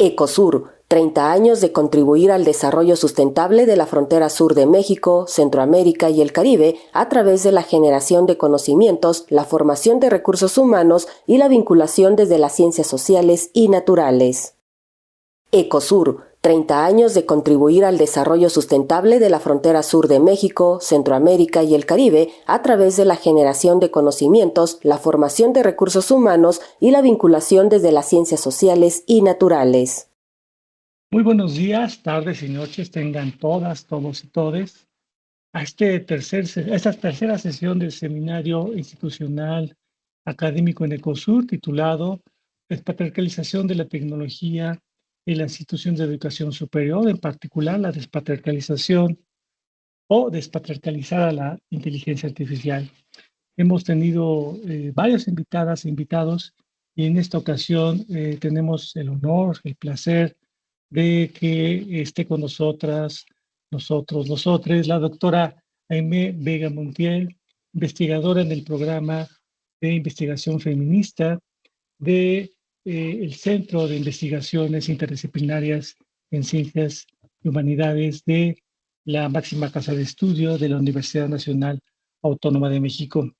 Ecosur, 30 años de contribuir al desarrollo sustentable de la frontera sur de México, Centroamérica y el Caribe a través de la generación de conocimientos, la formación de recursos humanos y la vinculación desde las ciencias sociales y naturales. Ecosur, 30 años de contribuir al desarrollo sustentable de la frontera sur de México, Centroamérica y el Caribe a través de la generación de conocimientos, la formación de recursos humanos y la vinculación desde las ciencias sociales y naturales. Muy buenos días, tardes y noches tengan todas, todos y todes a esta tercera sesión del Seminario Institucional Académico en Ecosur titulado Despatriarcalización de la Tecnología y la Institución de Educación Superior, en particular la despatriarcalización o despatriarcalizar a la inteligencia artificial. Hemos tenido varias invitadas e invitados y en esta ocasión tenemos el honor, el placer de que esté con nosotros, la doctora Aimé Vega Montiel, investigadora en el programa de investigación feminista de el Centro de Investigaciones Interdisciplinarias en Ciencias y Humanidades de la máxima casa de estudio de la Universidad Nacional Autónoma de México.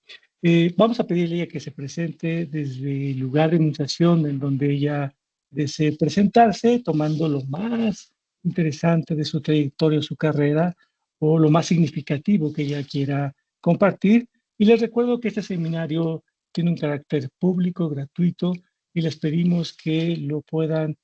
Vamos a pedirle a ella que se presente desde el lugar de enunciación en donde ella desee presentarse, tomando lo más interesante de su trayectoria, su carrera, o lo más significativo que ella quiera compartir. Y les recuerdo que este seminario tiene un carácter público, gratuito, y les pedimos que lo puedan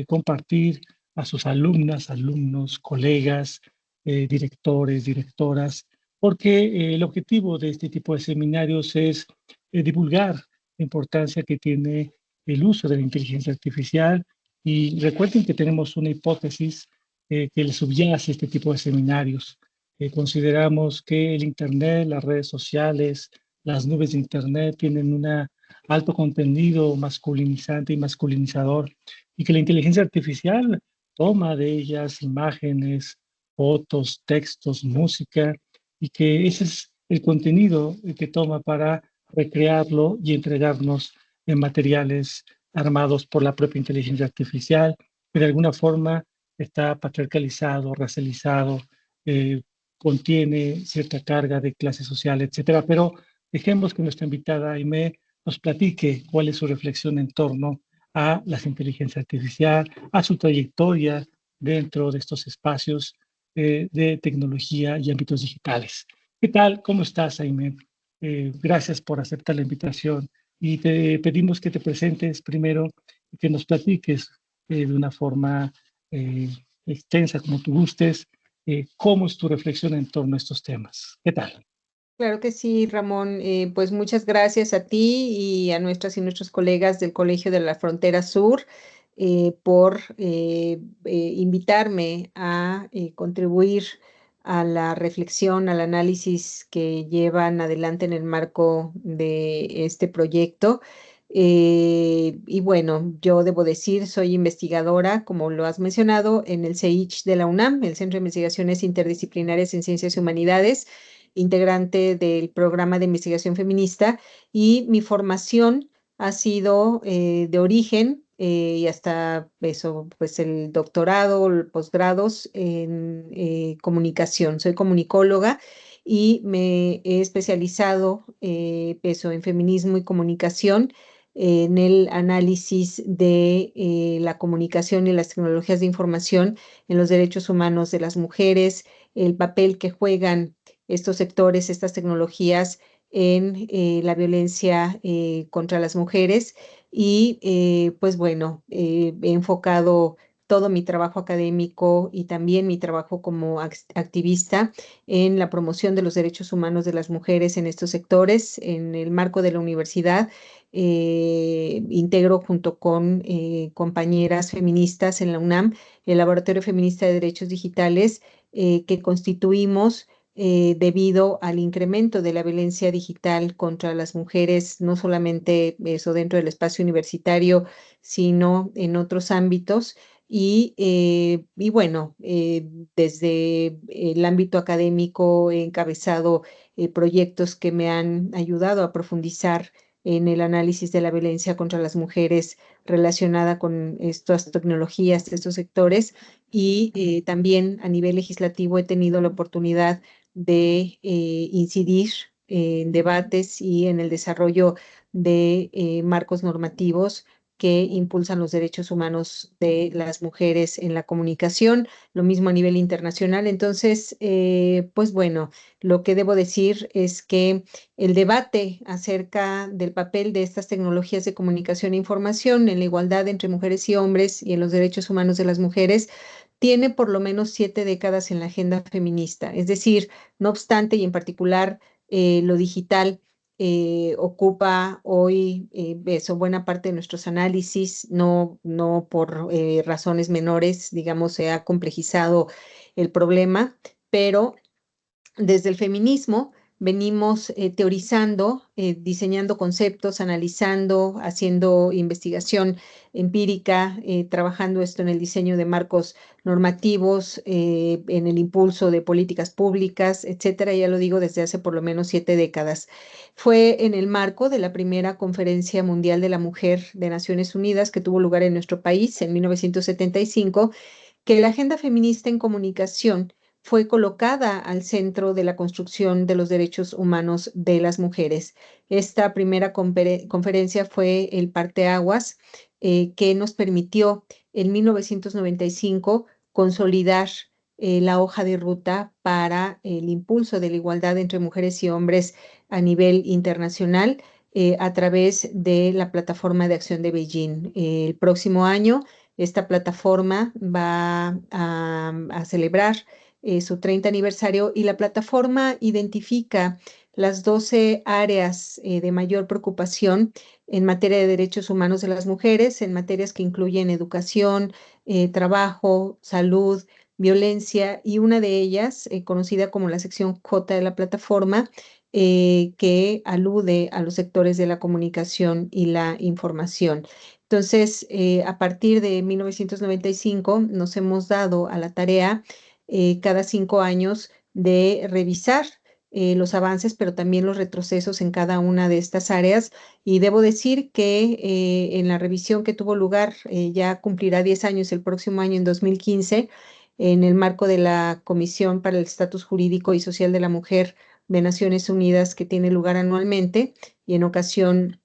compartir a sus alumnas, alumnos, colegas, directores, directoras, porque el objetivo de este tipo de seminarios es divulgar la importancia que tiene el uso de la inteligencia artificial. Y recuerden que tenemos una hipótesis que le subyace a este tipo de seminarios. Consideramos que el Internet, las redes sociales, las nubes de Internet tienen un alto contenido masculinizante y masculinizador, y que la inteligencia artificial toma de ellas imágenes, fotos, textos, música, y que ese es el contenido que toma para recrearlo y entregarnos en materiales armados por la propia inteligencia artificial, que de alguna forma está patriarcalizado, racializado, contiene cierta carga de clase social, etcétera. Pero dejemos que nuestra invitada Aimé nos platique cuál es su reflexión en torno a la inteligencia artificial, a su trayectoria dentro de estos espacios de tecnología y ámbitos digitales. ¿Qué tal? ¿Cómo estás, Aimé? Gracias por aceptar la invitación y te pedimos que te presentes primero y que nos platiques de una forma eh, extensa, como tú gustes, cómo es tu reflexión en torno a estos temas. ¿Qué tal? Claro que sí, Ramón. Pues muchas gracias a ti y a nuestras y nuestros colegas del Colegio de la Frontera Sur por invitarme a contribuir a la reflexión, al análisis que llevan adelante en el marco de este proyecto. Y bueno, yo debo decir, soy investigadora, como lo has mencionado, en el CEICH de la UNAM, el Centro de Investigaciones Interdisciplinarias en Ciencias y Humanidades, integrante del programa de investigación feminista, y mi formación ha sido de origen y hasta eso, pues el doctorado, el posgrados en comunicación. Soy comunicóloga y me he especializado eso, en feminismo y comunicación, en el análisis de la comunicación y las tecnologías de información en los derechos humanos de las mujeres, el papel que juegan estos sectores, estas tecnologías en la violencia contra las mujeres. Y pues bueno, he enfocado todo mi trabajo académico y también mi trabajo como activista en la promoción de los derechos humanos de las mujeres en estos sectores. En el marco de la universidad, integro junto con compañeras feministas en la UNAM el Laboratorio Feminista de Derechos Digitales, que constituimos debido al incremento de la violencia digital contra las mujeres, no solamente eso dentro del espacio universitario, sino en otros ámbitos. Y bueno, desde el ámbito académico he encabezado proyectos que me han ayudado a profundizar en el análisis de la violencia contra las mujeres relacionada con estas tecnologías, estos sectores, y también a nivel legislativo he tenido la oportunidad de incidir en debates y en el desarrollo de marcos normativos que impulsan los derechos humanos de las mujeres en la comunicación, lo mismo a nivel internacional. Entonces, pues bueno, lo que debo decir es que el debate acerca del papel de estas tecnologías de comunicación e información en la igualdad entre mujeres y hombres y en los derechos humanos de las mujeres tiene por lo menos 7 décadas en la agenda feminista. Es decir, no obstante, y en particular lo digital, ocupa hoy eso, buena parte de nuestros análisis, no por razones menores, digamos, se ha complejizado el problema, pero desde el feminismo venimos teorizando, diseñando conceptos, analizando, haciendo investigación empírica, trabajando esto en el diseño de marcos normativos, en el impulso de políticas públicas, etcétera. Ya lo digo desde hace por lo menos 7 décadas. Fue en el marco de la primera Conferencia Mundial de la Mujer de Naciones Unidas que tuvo lugar en nuestro país en 1975 que la agenda feminista en comunicación fue colocada al centro de la construcción de los derechos humanos de las mujeres. Esta primera conferencia fue el parteaguas que nos permitió en 1995 consolidar la hoja de ruta para el impulso de la igualdad entre mujeres y hombres a nivel internacional a través de la plataforma de acción de Beijing. El próximo año esta plataforma va a celebrar su 30 aniversario y la plataforma identifica las 12 áreas de mayor preocupación en materia de derechos humanos de las mujeres, en materias que incluyen educación, trabajo, salud, violencia y una de ellas, conocida como la sección J de la plataforma, que alude a los sectores de la comunicación y la información. Entonces, a partir de 1995 nos hemos dado a la tarea cada 5 años de revisar los avances, pero también los retrocesos en cada una de estas áreas. Y debo decir que en la revisión que tuvo lugar, ya cumplirá 10 años el próximo año, en 2015, en el marco de la Comisión para el Estatus Jurídico y Social de la Mujer de Naciones Unidas, que tiene lugar anualmente y en ocasión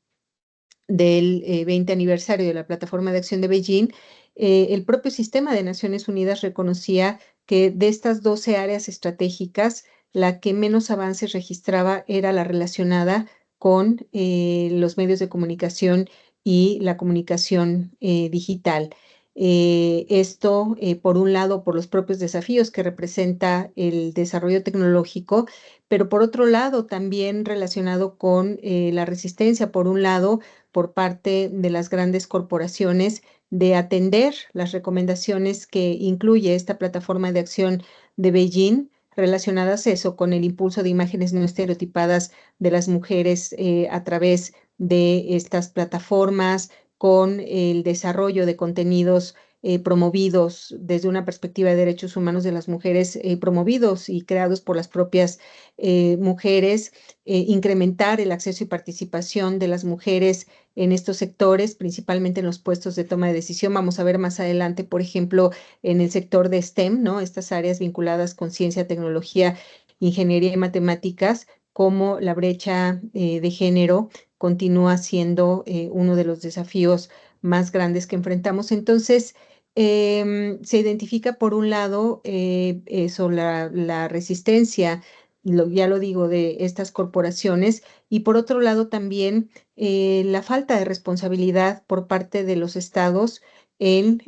del 20 aniversario de la Plataforma de Acción de Beijing, el propio sistema de Naciones Unidas reconocía que de estas 12 áreas estratégicas, la que menos avances registraba era la relacionada con los medios de comunicación y la comunicación digital. Esto, por un lado, por los propios desafíos que representa el desarrollo tecnológico, pero por otro lado, también relacionado con la resistencia, por un lado, por parte de las grandes corporaciones de atender las recomendaciones que incluye esta plataforma de acción de Beijing relacionadas eso con el impulso de imágenes no estereotipadas de las mujeres a través de estas plataformas, con el desarrollo de contenidos promovidos desde una perspectiva de derechos humanos de las mujeres, promovidos y creados por las propias mujeres, incrementar el acceso y participación de las mujeres en estos sectores, principalmente en los puestos de toma de decisión. Vamos a ver más adelante, por ejemplo, en el sector de STEM, ¿no? Estas áreas vinculadas con ciencia, tecnología, ingeniería y matemáticas, cómo la brecha de género continúa siendo uno de los desafíos más grandes que enfrentamos. Entonces, se identifica por un lado eso, la resistencia, ya lo digo, de estas corporaciones, y por otro lado también la falta de responsabilidad por parte de los estados en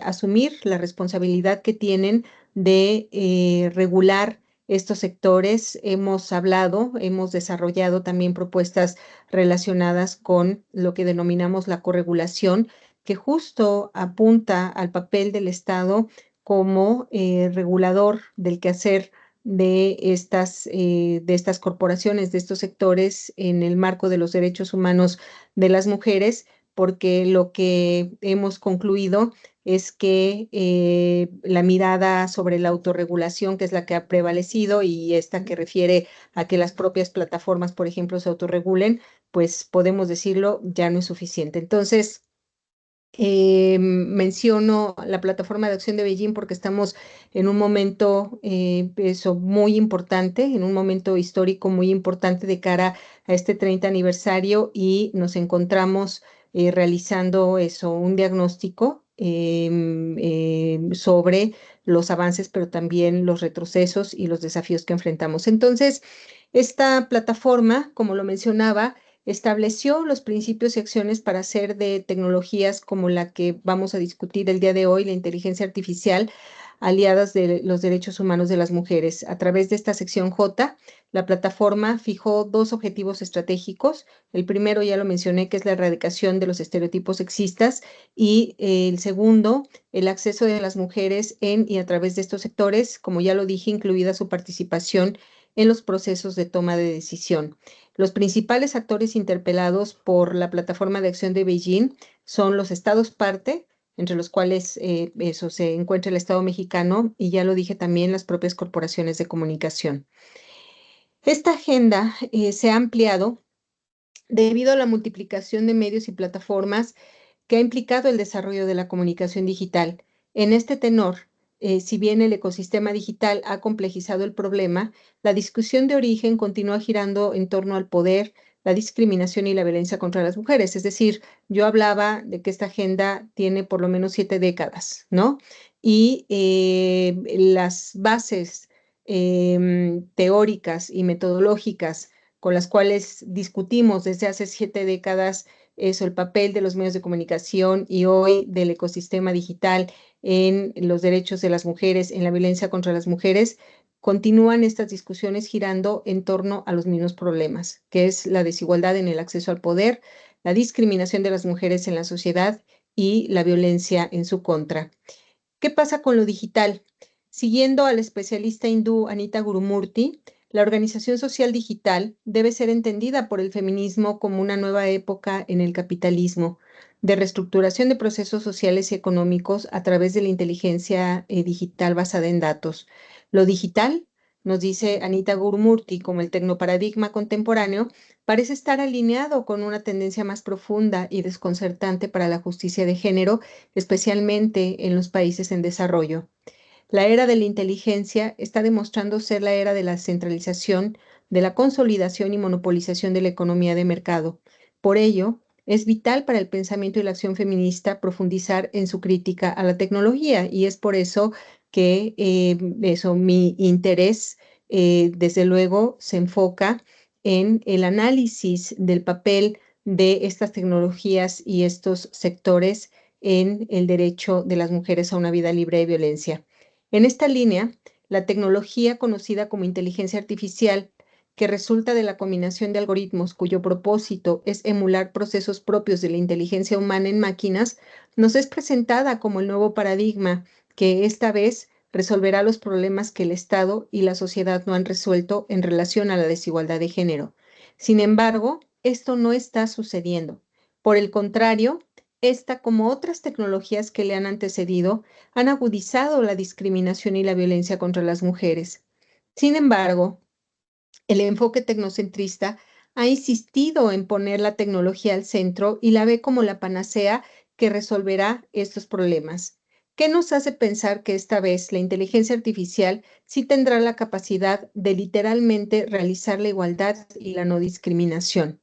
asumir la responsabilidad que tienen de regular estos sectores. Hemos hablado, hemos desarrollado también propuestas relacionadas con lo que denominamos la corregulación, que justo apunta al papel del Estado como regulador del quehacer de estas corporaciones, de estos sectores en el marco de los derechos humanos de las mujeres, porque lo que hemos concluido es que la mirada sobre la autorregulación, que es la que ha prevalecido, y esta que refiere a que las propias plataformas, por ejemplo, se autorregulen, pues podemos decirlo, ya no es suficiente. Entonces, menciono la plataforma de acción de Beijing porque estamos en un momento muy importante, en un momento histórico muy importante de cara a este 30 aniversario y nos encontramos realizando un diagnóstico sobre los avances, pero también los retrocesos y los desafíos que enfrentamos. Entonces, esta plataforma, como lo mencionaba, estableció los principios y acciones para hacer de tecnologías como la que vamos a discutir el día de hoy, la inteligencia artificial, aliadas de los derechos humanos de las mujeres. A través de esta sección J, la plataforma fijó dos objetivos estratégicos. El primero ya lo mencioné, que es la erradicación de los estereotipos sexistas, y el segundo, el acceso de las mujeres en y a través de estos sectores, como ya lo dije, incluida su participación en los procesos de toma de decisión. Los principales actores interpelados por la plataforma de acción de Beijing son los estados parte, entre los cuales eso se encuentra el Estado mexicano y ya lo dije también las propias corporaciones de comunicación. Esta agenda se ha ampliado debido a la multiplicación de medios y plataformas que ha implicado el desarrollo de la comunicación digital. En este tenor, si bien el ecosistema digital ha complejizado el problema, la discusión de origen continúa girando en torno al poder, la discriminación y la violencia contra las mujeres. Es decir, yo hablaba de que esta agenda tiene por lo menos 7 décadas, ¿no? Y las bases teóricas y metodológicas con las cuales discutimos desde hace 7 décadas el papel de los medios de comunicación y hoy del ecosistema digital en los derechos de las mujeres, en la violencia contra las mujeres, continúan estas discusiones girando en torno a los mismos problemas, que es la desigualdad en el acceso al poder, la discriminación de las mujeres en la sociedad y la violencia en su contra. ¿Qué pasa con lo digital? Siguiendo al especialista hindú Anita Gurumurthy, la organización social digital debe ser entendida por el feminismo como una nueva época en el capitalismo, de reestructuración de procesos sociales y económicos a través de la inteligencia digital basada en datos. Lo digital, nos dice Anita Gurumurthy, como el tecnoparadigma contemporáneo, parece estar alineado con una tendencia más profunda y desconcertante para la justicia de género, especialmente en los países en desarrollo. La era de la inteligencia está demostrando ser la era de la centralización, de la consolidación y monopolización de la economía de mercado. Por ello, es vital para el pensamiento y la acción feminista profundizar en su crítica a la tecnología y es por eso que mi interés, desde luego, se enfoca en el análisis del papel de estas tecnologías y estos sectores en el derecho de las mujeres a una vida libre de violencia. En esta línea, la tecnología conocida como inteligencia artificial, que resulta de la combinación de algoritmos cuyo propósito es emular procesos propios de la inteligencia humana en máquinas, nos es presentada como el nuevo paradigma que esta vez resolverá los problemas que el Estado y la sociedad no han resuelto en relación a la desigualdad de género. Sin embargo, esto no está sucediendo. Por el contrario, esta, como otras tecnologías que le han antecedido, han agudizado la discriminación y la violencia contra las mujeres. Sin embargo, el enfoque tecnocentrista ha insistido en poner la tecnología al centro y la ve como la panacea que resolverá estos problemas. ¿Qué nos hace pensar que esta vez la inteligencia artificial sí tendrá la capacidad de literalmente realizar la igualdad y la no discriminación?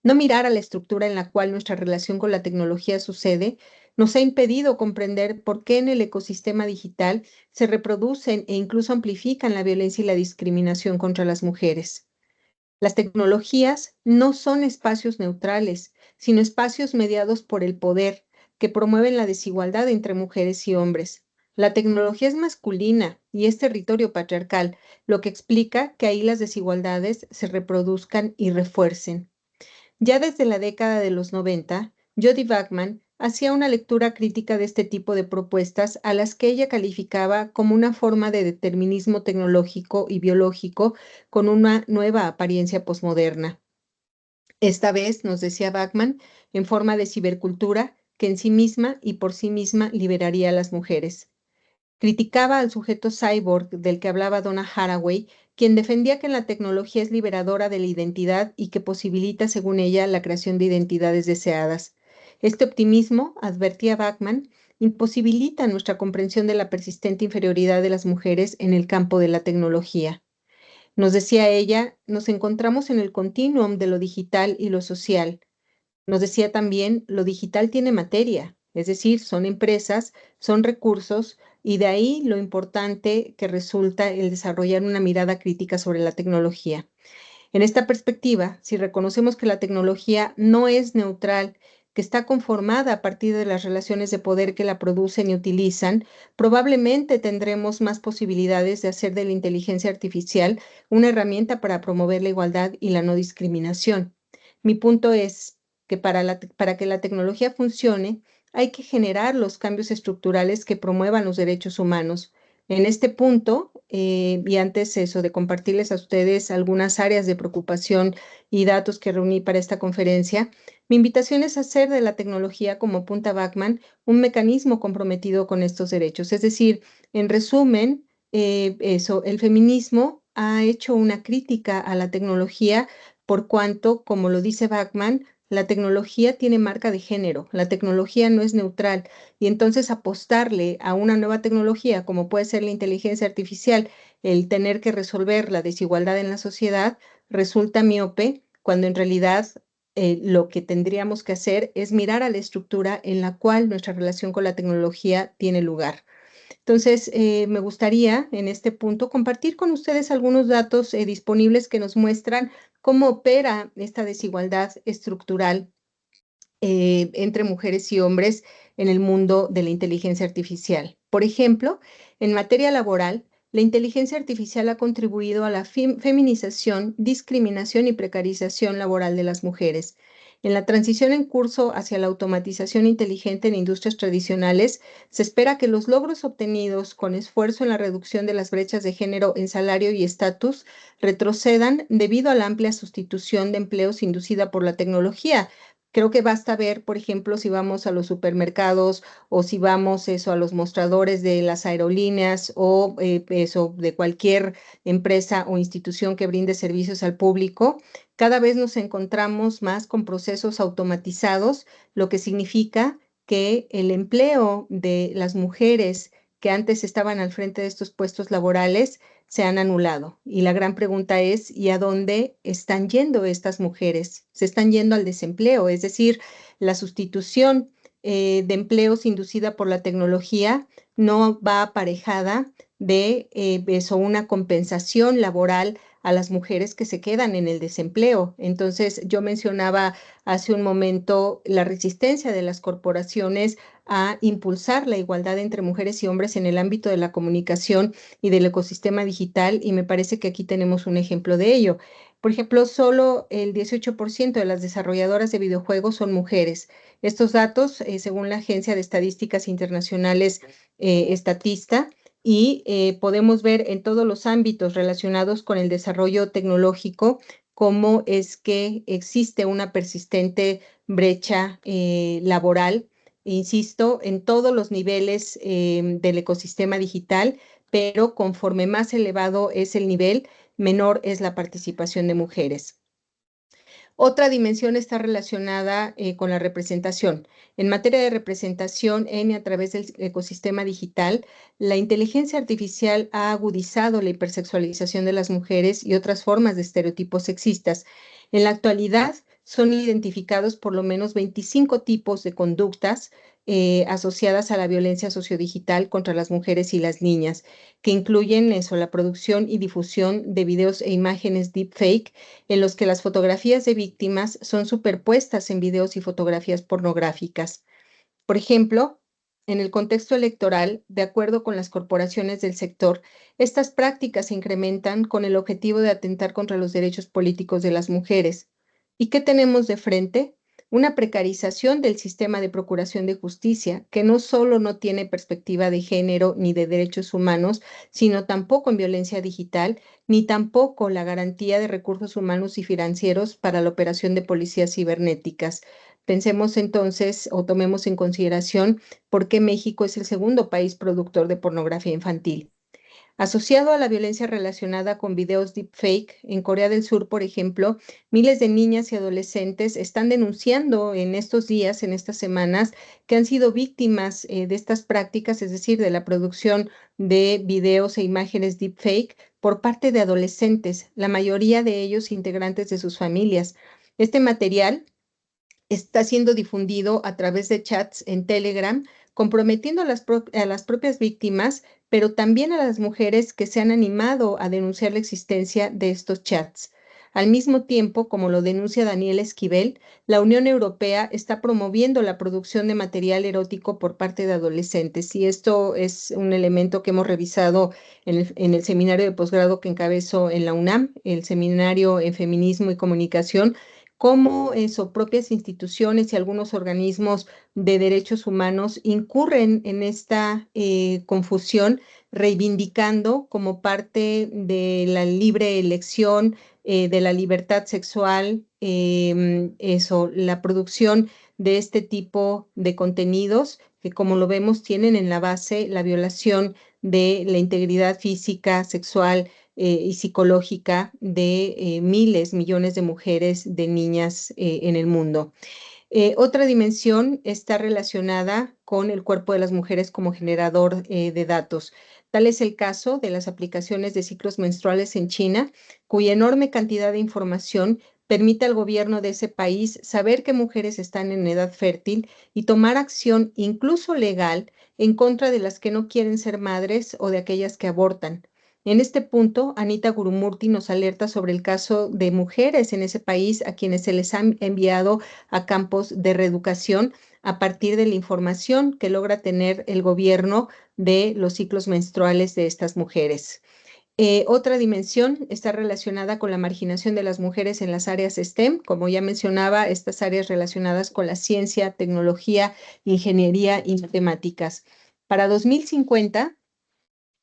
No mirar a la estructura en la cual nuestra relación con la tecnología sucede nos ha impedido comprender por qué en el ecosistema digital se reproducen e incluso amplifican la violencia y la discriminación contra las mujeres. Las tecnologías no son espacios neutrales, sino espacios mediados por el poder que promueven la desigualdad entre mujeres y hombres. La tecnología es masculina y es territorio patriarcal, lo que explica que ahí las desigualdades se reproduzcan y refuercen. Ya desde la década de los 90, Jody Bachman hacía una lectura crítica de este tipo de propuestas a las que ella calificaba como una forma de determinismo tecnológico y biológico con una nueva apariencia posmoderna. Esta vez, nos decía Bachman, en forma de cibercultura que en sí misma y por sí misma liberaría a las mujeres. Criticaba al sujeto cyborg del que hablaba Donna Haraway, quien defendía que la tecnología es liberadora de la identidad y que posibilita, según ella, la creación de identidades deseadas. Este optimismo, advertía Bachmann, imposibilita nuestra comprensión de la persistente inferioridad de las mujeres en el campo de la tecnología. Nos decía ella, nos encontramos en el continuum de lo digital y lo social. Nos decía también, lo digital tiene materia, es decir, son empresas, son recursos, y de ahí lo importante que resulta el desarrollar una mirada crítica sobre la tecnología. En esta perspectiva, si reconocemos que la tecnología no es neutral, que está conformada a partir de las relaciones de poder que la producen y utilizan, probablemente tendremos más posibilidades de hacer de la inteligencia artificial una herramienta para promover la igualdad y la no discriminación. Mi punto es que para que la tecnología funcione, hay que generar los cambios estructurales que promuevan los derechos humanos. En este punto, y antes eso de compartirles a ustedes algunas áreas de preocupación y datos que reuní para esta conferencia, mi invitación es hacer de la tecnología, como apunta Bachmann, un mecanismo comprometido con estos derechos. Es decir, en resumen, el feminismo ha hecho una crítica a la tecnología por cuanto, como lo dice Bachmann, la tecnología tiene marca de género, la tecnología no es neutral, y entonces apostarle a una nueva tecnología como puede ser la inteligencia artificial, el tener que resolver la desigualdad en la sociedad, resulta miope cuando en realidad lo que tendríamos que hacer es mirar a la estructura en la cual nuestra relación con la tecnología tiene lugar. Entonces, me gustaría en este punto compartir con ustedes algunos datos disponibles que nos muestran cómo opera esta desigualdad estructural entre mujeres y hombres en el mundo de la inteligencia artificial. Por ejemplo, en materia laboral, la inteligencia artificial ha contribuido a la feminización, discriminación y precarización laboral de las mujeres. En la transición en curso hacia la automatización inteligente en industrias tradicionales, se espera que los logros obtenidos con esfuerzo en la reducción de las brechas de género en salario y estatus retrocedan debido a la amplia sustitución de empleos inducida por la tecnología. Creo que basta ver, por ejemplo, si vamos a los supermercados o si vamos a los mostradores de las aerolíneas o de cualquier empresa o institución que brinde servicios al público, cada vez nos encontramos más con procesos automatizados, lo que significa que el empleo de las mujeres que antes estaban al frente de estos puestos laborales se han anulado. Y la gran pregunta es, ¿y a dónde están yendo estas mujeres? Se están yendo al desempleo, es decir, la sustitución de empleos inducida por la tecnología no va aparejada de una compensación laboral a las mujeres que se quedan en el desempleo. Entonces, yo mencionaba hace un momento la resistencia de las corporaciones a impulsar la igualdad entre mujeres y hombres en el ámbito de la comunicación y del ecosistema digital, y me parece que aquí tenemos un ejemplo de ello. Por ejemplo, solo el 18% de las desarrolladoras de videojuegos son mujeres. Estos datos, según la Agencia de Estadísticas Internacionales Statista, y podemos ver en todos los ámbitos relacionados con el desarrollo tecnológico cómo es que existe una persistente brecha laboral, insisto, en todos los niveles del ecosistema digital, pero conforme más elevado es el nivel, menor es la participación de mujeres. Otra dimensión está relacionada con la representación. En materia de representación a través del ecosistema digital, la inteligencia artificial ha agudizado la hipersexualización de las mujeres y otras formas de estereotipos sexistas. En la actualidad, son identificados por lo menos 25 tipos de conductas asociadas a la violencia sociodigital contra las mujeres y las niñas, que incluyen la producción y difusión de videos e imágenes deepfake, en los que las fotografías de víctimas son superpuestas en videos y fotografías pornográficas. Por ejemplo, en el contexto electoral, de acuerdo con las corporaciones del sector, estas prácticas se incrementan con el objetivo de atentar contra los derechos políticos de las mujeres. ¿Y qué tenemos de frente? Una precarización del sistema de procuración de justicia, que no solo no tiene perspectiva de género ni de derechos humanos, sino tampoco en violencia digital, ni tampoco la garantía de recursos humanos y financieros para la operación de policías cibernéticas. Pensemos entonces o tomemos en consideración por qué México es el segundo país productor de pornografía infantil. Asociado a la violencia relacionada con videos deepfake, en Corea del Sur, por ejemplo, miles de niñas y adolescentes están denunciando en estos días, en estas semanas, que han sido víctimas de estas prácticas, es decir, de la producción de videos e imágenes deepfake por parte de adolescentes, la mayoría de ellos integrantes de sus familias. Este material está siendo difundido a través de chats en Telegram, comprometiendo a las propias víctimas, pero también a las mujeres que se han animado a denunciar la existencia de estos chats. Al mismo tiempo, como lo denuncia Daniel Esquivel, la Unión Europea está promoviendo la producción de material erótico por parte de adolescentes. Y esto es un elemento que hemos revisado en el seminario de posgrado que encabezo en la UNAM, el seminario en feminismo y comunicación, cómo eso, propias instituciones y algunos organismos de derechos humanos incurren en esta confusión, reivindicando como parte de la libre elección, de la libertad sexual, eso, la producción de este tipo de contenidos que, como lo vemos, tienen en la base la violación de la integridad física, sexual, y psicológica de miles, millones de mujeres, de niñas en el mundo. Otra dimensión está relacionada con el cuerpo de las mujeres como generador de datos. Tal es el caso de las aplicaciones de ciclos menstruales en China, cuya enorme cantidad de información permite al gobierno de ese país saber qué mujeres están en edad fértil y tomar acción, incluso legal, en contra de las que no quieren ser madres o de aquellas que abortan. En este punto, Anita Gurumurti nos alerta sobre el caso de mujeres en ese país a quienes se les han enviado a campos de reeducación a partir de la información que logra tener el gobierno de los ciclos menstruales de estas mujeres. Otra dimensión está relacionada con la marginación de las mujeres en las áreas STEM, como ya mencionaba, estas áreas relacionadas con la ciencia, tecnología, ingeniería y matemáticas. Para 2050,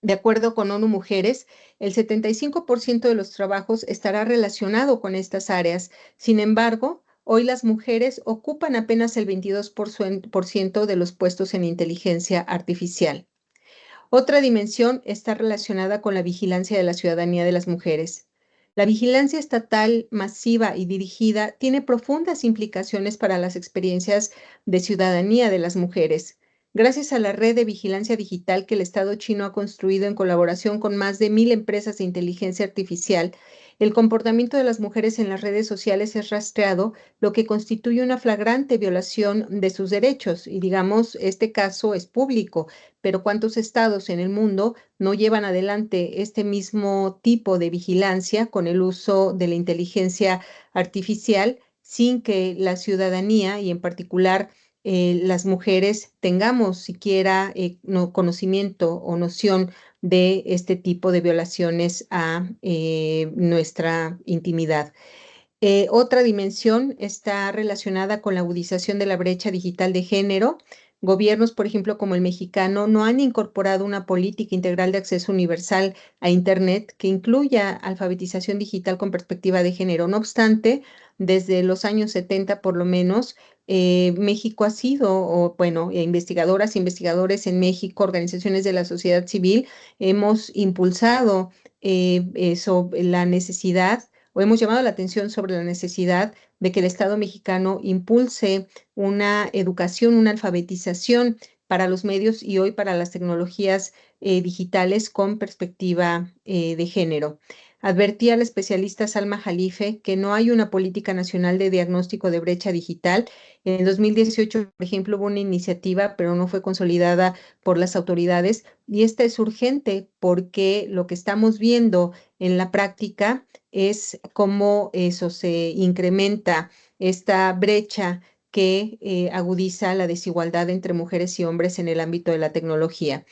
de acuerdo con ONU Mujeres, el 75% de los trabajos estará relacionado con estas áreas. Sin embargo, hoy las mujeres ocupan apenas el 22% de los puestos en inteligencia artificial. Otra dimensión está relacionada con la vigilancia de la ciudadanía de las mujeres. La vigilancia estatal masiva y dirigida tiene profundas implicaciones para las experiencias de ciudadanía de las mujeres. Gracias a la red de vigilancia digital que el Estado chino ha construido en colaboración con más de 1,000 empresas de inteligencia artificial, el comportamiento de las mujeres en las redes sociales es rastreado, lo que constituye una flagrante violación de sus derechos. Y digamos, este caso es público, pero ¿cuántos estados en el mundo no llevan adelante este mismo tipo de vigilancia con el uso de la inteligencia artificial sin que la ciudadanía y en particular las mujeres tengamos siquiera conocimiento o noción de este tipo de violaciones a nuestra intimidad? Otra dimensión está relacionada con la agudización de la brecha digital de género. Gobiernos, por ejemplo, como el mexicano, no han incorporado una política integral de acceso universal a Internet que incluya alfabetización digital con perspectiva de género. No obstante, desde los años 70 por lo menos, México ha sido, o bueno, investigadoras e investigadores en México, organizaciones de la sociedad civil, hemos impulsado la necesidad o hemos llamado la atención sobre la necesidad de que el Estado mexicano impulse una educación, una alfabetización para los medios y hoy para las tecnologías digitales con perspectiva de género. Advertía la especialista Salma Jalife que no hay una política nacional de diagnóstico de brecha digital. En 2018, por ejemplo, hubo una iniciativa, pero no fue consolidada por las autoridades y esta es urgente porque lo que estamos viendo en la práctica es cómo eso se incrementa esta brecha que agudiza la desigualdad entre mujeres y hombres en el ámbito de la tecnología.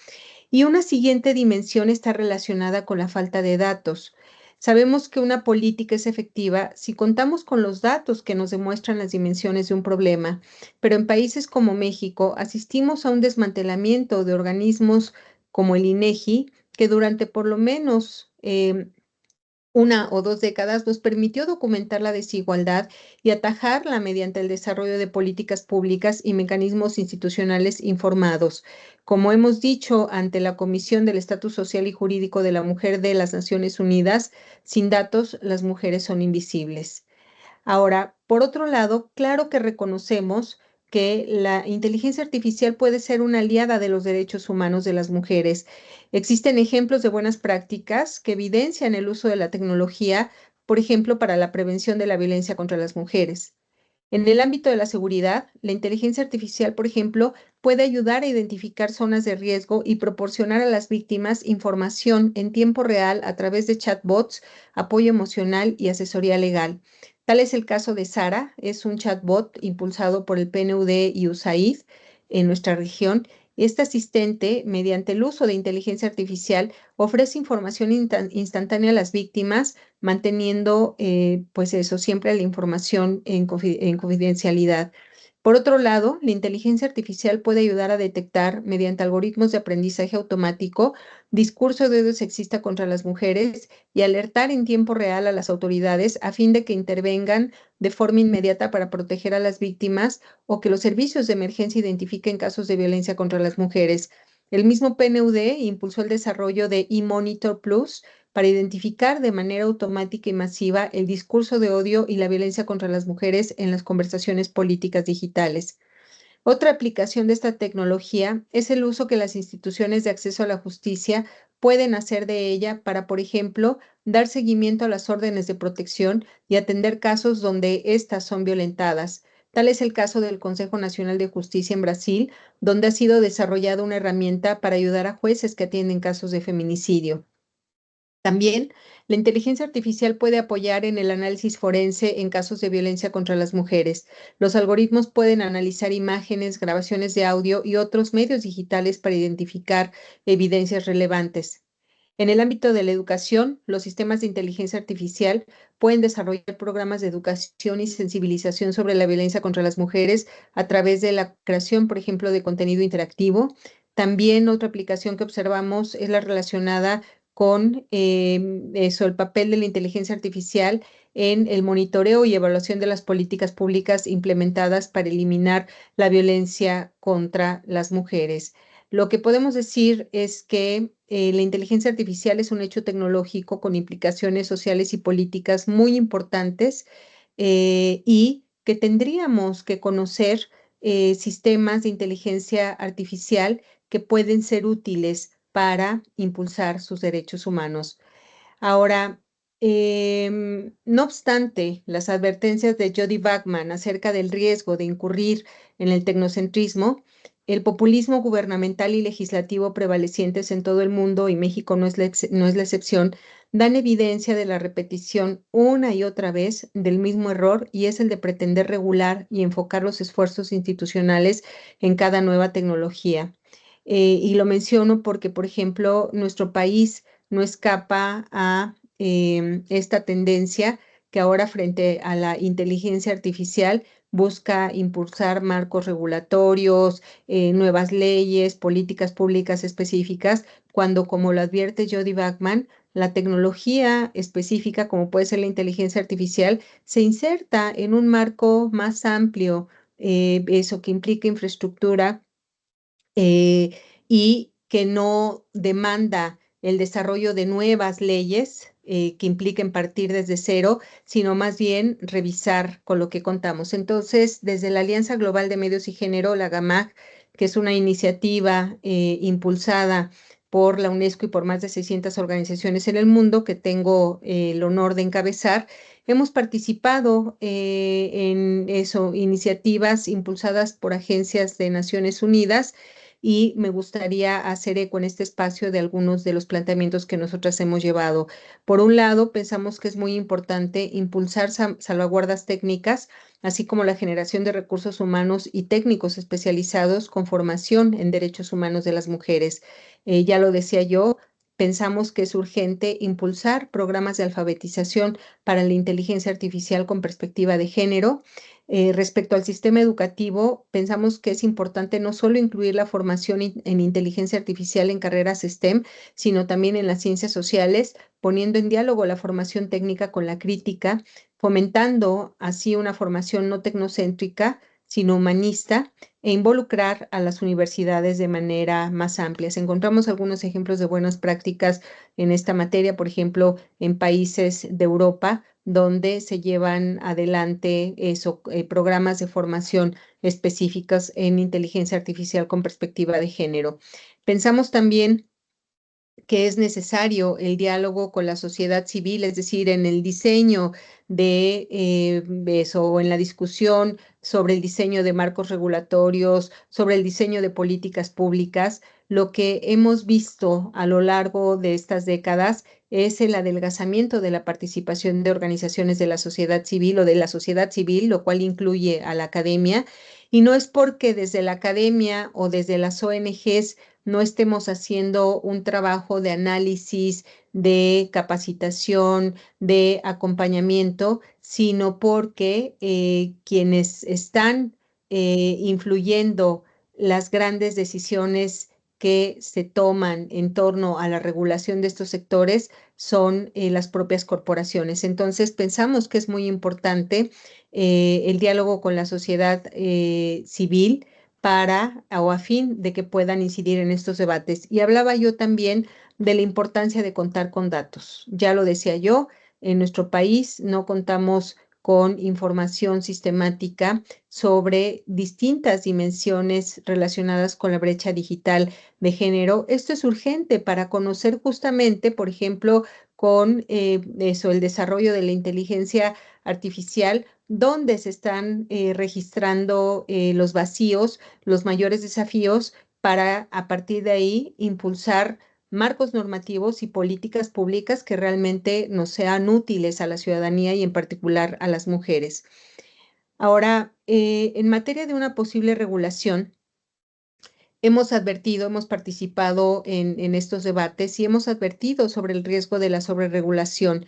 Y una siguiente dimensión está relacionada con la falta de datos. Sabemos que una política es efectiva si contamos con los datos que nos demuestran las dimensiones de un problema, pero en países como México asistimos a un desmantelamiento de organismos como el INEGI, que durante por lo menos una o dos décadas nos permitió documentar la desigualdad y atajarla mediante el desarrollo de políticas públicas y mecanismos institucionales informados. Como hemos dicho ante la Comisión del Estatus Social y Jurídico de la Mujer de las Naciones Unidas, sin datos las mujeres son invisibles. Ahora, por otro lado, claro que reconocemos que la inteligencia artificial puede ser una aliada de los derechos humanos de las mujeres. Existen ejemplos de buenas prácticas que evidencian el uso de la tecnología, por ejemplo, para la prevención de la violencia contra las mujeres. En el ámbito de la seguridad, la inteligencia artificial, por ejemplo, puede ayudar a identificar zonas de riesgo y proporcionar a las víctimas información en tiempo real a través de chatbots, apoyo emocional y asesoría legal. Tal es el caso de Sara, es un chatbot impulsado por el PNUD y USAID en nuestra región. Este asistente, mediante el uso de inteligencia artificial, ofrece información instantánea a las víctimas, manteniendo, pues eso, siempre la información en confidencialidad. Por otro lado, la inteligencia artificial puede ayudar a detectar, mediante algoritmos de aprendizaje automático, discurso de odio sexista contra las mujeres y alertar en tiempo real a las autoridades a fin de que intervengan de forma inmediata para proteger a las víctimas o que los servicios de emergencia identifiquen casos de violencia contra las mujeres. El mismo PNUD impulsó el desarrollo de eMonitor Plus para identificar de manera automática y masiva el discurso de odio y la violencia contra las mujeres en las conversaciones políticas digitales. Otra aplicación de esta tecnología es el uso que las instituciones de acceso a la justicia pueden hacer de ella para, por ejemplo, dar seguimiento a las órdenes de protección y atender casos donde éstas son violentadas. Tal es el caso del Consejo Nacional de Justicia en Brasil, donde ha sido desarrollada una herramienta para ayudar a jueces que atienden casos de feminicidio. También, la inteligencia artificial puede apoyar en el análisis forense en casos de violencia contra las mujeres. Los algoritmos pueden analizar imágenes, grabaciones de audio y otros medios digitales para identificar evidencias relevantes. En el ámbito de la educación, los sistemas de inteligencia artificial pueden desarrollar programas de educación y sensibilización sobre la violencia contra las mujeres a través de la creación, por ejemplo, de contenido interactivo. También otra aplicación que observamos es la relacionada con eso, el papel de la inteligencia artificial en el monitoreo y evaluación de las políticas públicas implementadas para eliminar la violencia contra las mujeres. Lo que podemos decir es que la inteligencia artificial es un hecho tecnológico con implicaciones sociales y políticas muy importantes y que tendríamos que conocer sistemas de inteligencia artificial que pueden ser útiles para impulsar sus derechos humanos. Ahora, no obstante, las advertencias de Jody Bachmann acerca del riesgo de incurrir en el tecnocentrismo, el populismo gubernamental y legislativo prevalecientes en todo el mundo, y México no es la excepción, dan evidencia de la repetición una y otra vez del mismo error, y es el de pretender regular y enfocar los esfuerzos institucionales en cada nueva tecnología. Y lo menciono porque, por ejemplo, nuestro país no escapa a esta tendencia que ahora frente a la inteligencia artificial busca impulsar marcos regulatorios, nuevas leyes, políticas públicas específicas, cuando, como lo advierte Jody Bachmann, la tecnología específica, como puede ser la inteligencia artificial, se inserta en un marco más amplio, eso que implica infraestructura eh, y que no demanda el desarrollo de nuevas leyes que impliquen partir desde cero, sino más bien revisar con lo que contamos. Entonces, desde la Alianza Global de Medios y Género, la GAMAG, que es una iniciativa impulsada por la UNESCO y por más de 600 organizaciones en el mundo que tengo el honor de encabezar, hemos participado en eso, iniciativas impulsadas por agencias de Naciones Unidas y me gustaría hacer eco en este espacio de algunos de los planteamientos que nosotras hemos llevado. Por un lado, pensamos que es muy importante impulsar salvaguardas técnicas, así como la generación de recursos humanos y técnicos especializados con formación en derechos humanos de las mujeres. Ya lo decía yo, pensamos que es urgente impulsar programas de alfabetización para la inteligencia artificial con perspectiva de género. Respecto al sistema educativo, pensamos que es importante no solo incluir la formación en inteligencia artificial en carreras STEM, sino también en las ciencias sociales, poniendo en diálogo la formación técnica con la crítica, fomentando así una formación no tecnocéntrica, sino humanista, e involucrar a las universidades de manera más amplia. Encontramos algunos ejemplos de buenas prácticas en esta materia, por ejemplo, en países de Europa, donde se llevan adelante programas de formación específicas en inteligencia artificial con perspectiva de género. Pensamos también que es necesario el diálogo con la sociedad civil, es decir, en el diseño de eso, o en la discusión sobre el diseño de marcos regulatorios, sobre el diseño de políticas públicas. Lo que hemos visto a lo largo de estas décadas es el adelgazamiento de la participación de organizaciones de la sociedad civil o de la sociedad civil, lo cual incluye a la academia, y no es porque desde la academia o desde las ONGs no estemos haciendo un trabajo de análisis, de capacitación, de acompañamiento, sino porque quienes están influyendo las grandes decisiones que se toman en torno a la regulación de estos sectores son las propias corporaciones. Entonces, pensamos que es muy importante el diálogo con la sociedad civil para o a fin de que puedan incidir en estos debates. Y hablaba yo también de la importancia de contar con datos. Ya lo decía yo, en nuestro país no contamos con información sistemática sobre distintas dimensiones relacionadas con la brecha digital de género. Esto es urgente para conocer justamente, por ejemplo, con el desarrollo de la inteligencia artificial, dónde se están registrando los vacíos, los mayores desafíos, para a partir de ahí impulsar marcos normativos y políticas públicas que realmente nos sean útiles a la ciudadanía y en particular a las mujeres. Ahora, en materia de una posible regulación, hemos advertido, hemos participado en estos debates y hemos advertido sobre el riesgo de la sobreregulación.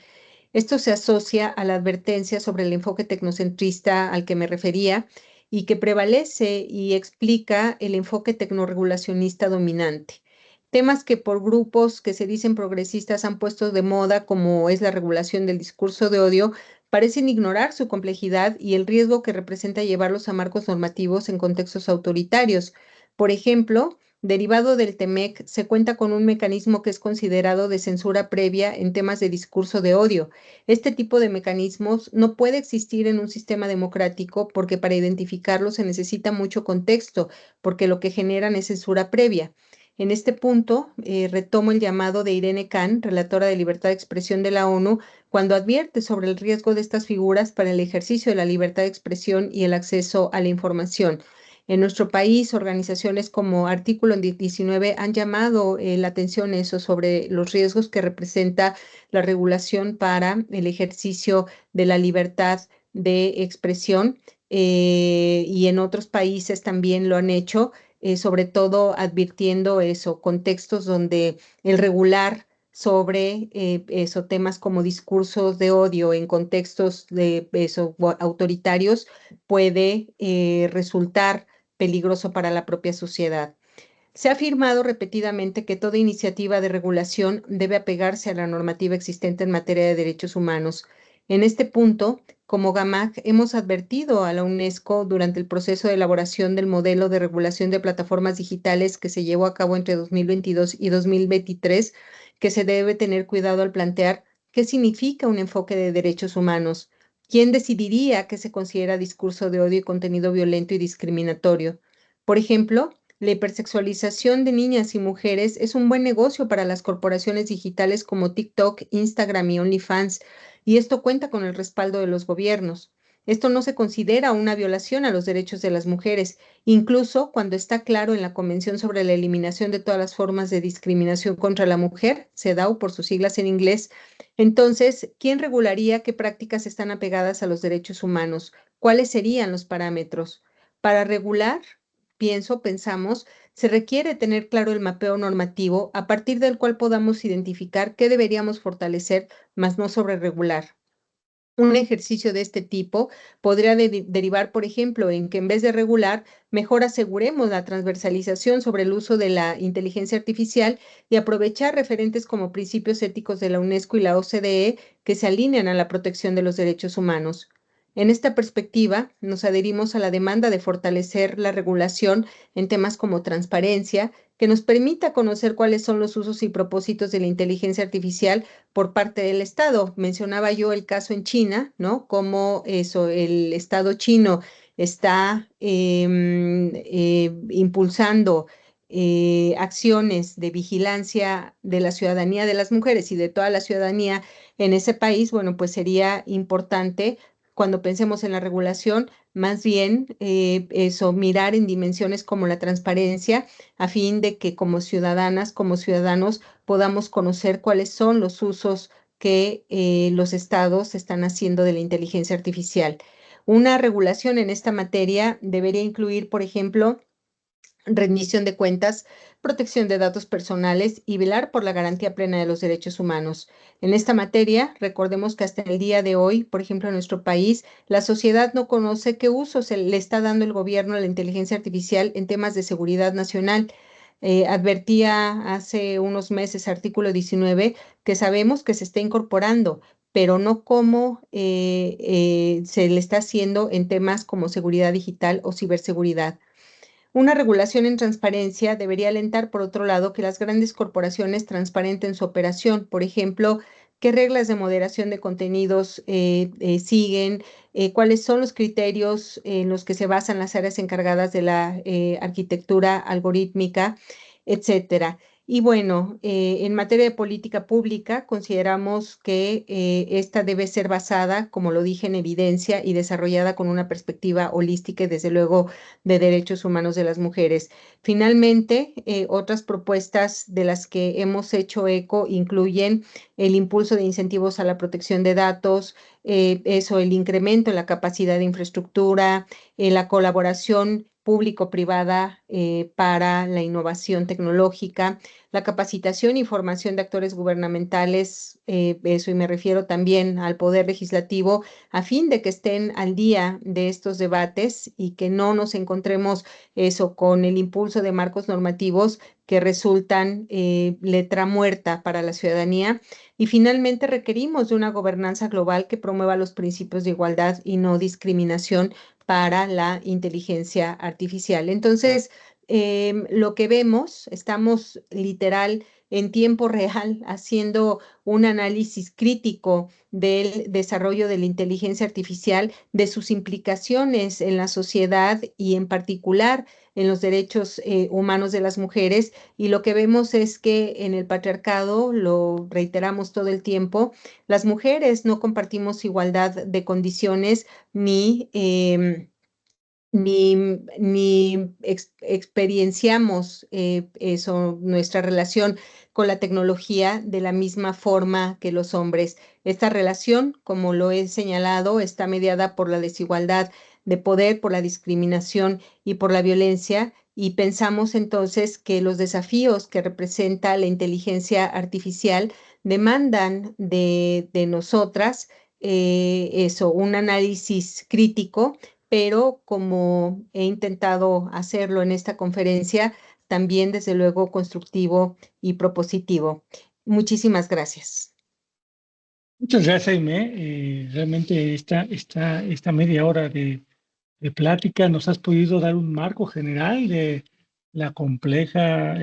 Esto se asocia a la advertencia sobre el enfoque tecnocentrista al que me refería y que prevalece y explica el enfoque tecnorregulacionista dominante. Temas que por grupos que se dicen progresistas han puesto de moda, como es la regulación del discurso de odio, parecen ignorar su complejidad y el riesgo que representa llevarlos a marcos normativos en contextos autoritarios. Por ejemplo, derivado del TEMEC, se cuenta con un mecanismo que es considerado de censura previa en temas de discurso de odio. Este tipo de mecanismos no puede existir en un sistema democrático porque para identificarlo se necesita mucho contexto, porque lo que generan es censura previa. En este punto, retomo el llamado de Irene Khan, relatora de libertad de expresión de la ONU, cuando advierte sobre el riesgo de estas figuras para el ejercicio de la libertad de expresión y el acceso a la información. En nuestro país, organizaciones como Artículo 19 han llamado la atención eso sobre los riesgos que representa la regulación para el ejercicio de la libertad de expresión, y en otros países también lo han hecho, sobre todo advirtiendo eso, contextos donde el regular sobre temas como discursos de odio en contextos de autoritarios puede resultar peligroso para la propia sociedad. Se ha afirmado repetidamente que toda iniciativa de regulación debe apegarse a la normativa existente en materia de derechos humanos. En este punto, como GAMAC, hemos advertido a la UNESCO durante el proceso de elaboración del modelo de regulación de plataformas digitales que se llevó a cabo entre 2022 y 2023, que se debe tener cuidado al plantear qué significa un enfoque de derechos humanos. ¿Quién decidiría qué se considera discurso de odio y contenido violento y discriminatorio? Por ejemplo, la hipersexualización de niñas y mujeres es un buen negocio para las corporaciones digitales como TikTok, Instagram y OnlyFans, y esto cuenta con el respaldo de los gobiernos. Esto no se considera una violación a los derechos de las mujeres, incluso cuando está claro en la Convención sobre la Eliminación de todas las formas de discriminación contra la mujer, CEDAW por sus siglas en inglés. Entonces, ¿quién regularía qué prácticas están apegadas a los derechos humanos? ¿Cuáles serían los parámetros? Para regular, pensamos, se requiere tener claro el mapeo normativo a partir del cual podamos identificar qué deberíamos fortalecer, más no sobreregular. Un ejercicio de este tipo podría derivar, por ejemplo, en que en vez de regular, mejor aseguremos la transversalización sobre el uso de la inteligencia artificial y aprovechar referentes como principios éticos de la UNESCO y la OCDE que se alinean a la protección de los derechos humanos. En esta perspectiva, nos adherimos a la demanda de fortalecer la regulación en temas como transparencia, que nos permita conocer cuáles son los usos y propósitos de la inteligencia artificial por parte del Estado. Mencionaba yo el caso en China, ¿no? Cómo eso, el Estado chino está impulsando acciones de vigilancia de la ciudadanía de las mujeres y de toda la ciudadanía en ese país. Bueno, pues sería importante cuando pensemos en la regulación, más bien eso, mirar en dimensiones como la transparencia, a fin de que como ciudadanas, como ciudadanos, podamos conocer cuáles son los usos que los estados están haciendo de la inteligencia artificial. Una regulación en esta materia debería incluir, por ejemplo, rendición de cuentas, protección de datos personales y velar por la garantía plena de los derechos humanos. En esta materia, recordemos que hasta el día de hoy, por ejemplo, en nuestro país, la sociedad no conoce qué uso se le está dando el gobierno a la inteligencia artificial en temas de seguridad nacional. Advertía hace unos meses, artículo 19, que sabemos que se está incorporando, pero no cómo se le está haciendo en temas como seguridad digital o ciberseguridad. Una regulación en transparencia debería alentar, por otro lado, que las grandes corporaciones transparenten su operación. Por ejemplo, qué reglas de moderación de contenidos siguen, cuáles son los criterios en los que se basan las áreas encargadas de la arquitectura algorítmica, etcétera. Y bueno, en materia de política pública, consideramos que esta debe ser basada, como lo dije, en evidencia y desarrollada con una perspectiva holística y, desde luego, de derechos humanos de las mujeres. Finalmente, otras propuestas de las que hemos hecho eco incluyen el impulso de incentivos a la protección de datos, el incremento en la capacidad de infraestructura, la colaboración público-privada para la innovación tecnológica, la capacitación y formación de actores gubernamentales, eso, y me refiero también al Poder Legislativo, a fin de que estén al día de estos debates y que no nos encontremos eso con el impulso de marcos normativos que resultan letra muerta para la ciudadanía. Y finalmente requerimos de una gobernanza global que promueva los principios de igualdad y no discriminación para la inteligencia artificial. Entonces, lo que vemos, estamos literal en tiempo real haciendo un análisis crítico del desarrollo de la inteligencia artificial, de sus implicaciones en la sociedad y en particular en los derechos humanos de las mujeres. Y lo que vemos es que en el patriarcado, lo reiteramos todo el tiempo, las mujeres no compartimos igualdad de condiciones ni experienciamos eso, nuestra relación con la tecnología de la misma forma que los hombres. Esta relación, como lo he señalado, está mediada por la desigualdad de poder, por la discriminación y por la violencia. Y pensamos entonces que los desafíos que representa la inteligencia artificial demandan de nosotras un análisis crítico, pero como he intentado hacerlo en esta conferencia, también desde luego constructivo y propositivo. Muchísimas gracias. Muchas gracias, Aimé. Realmente esta media hora de plática nos has podido dar un marco general de la compleja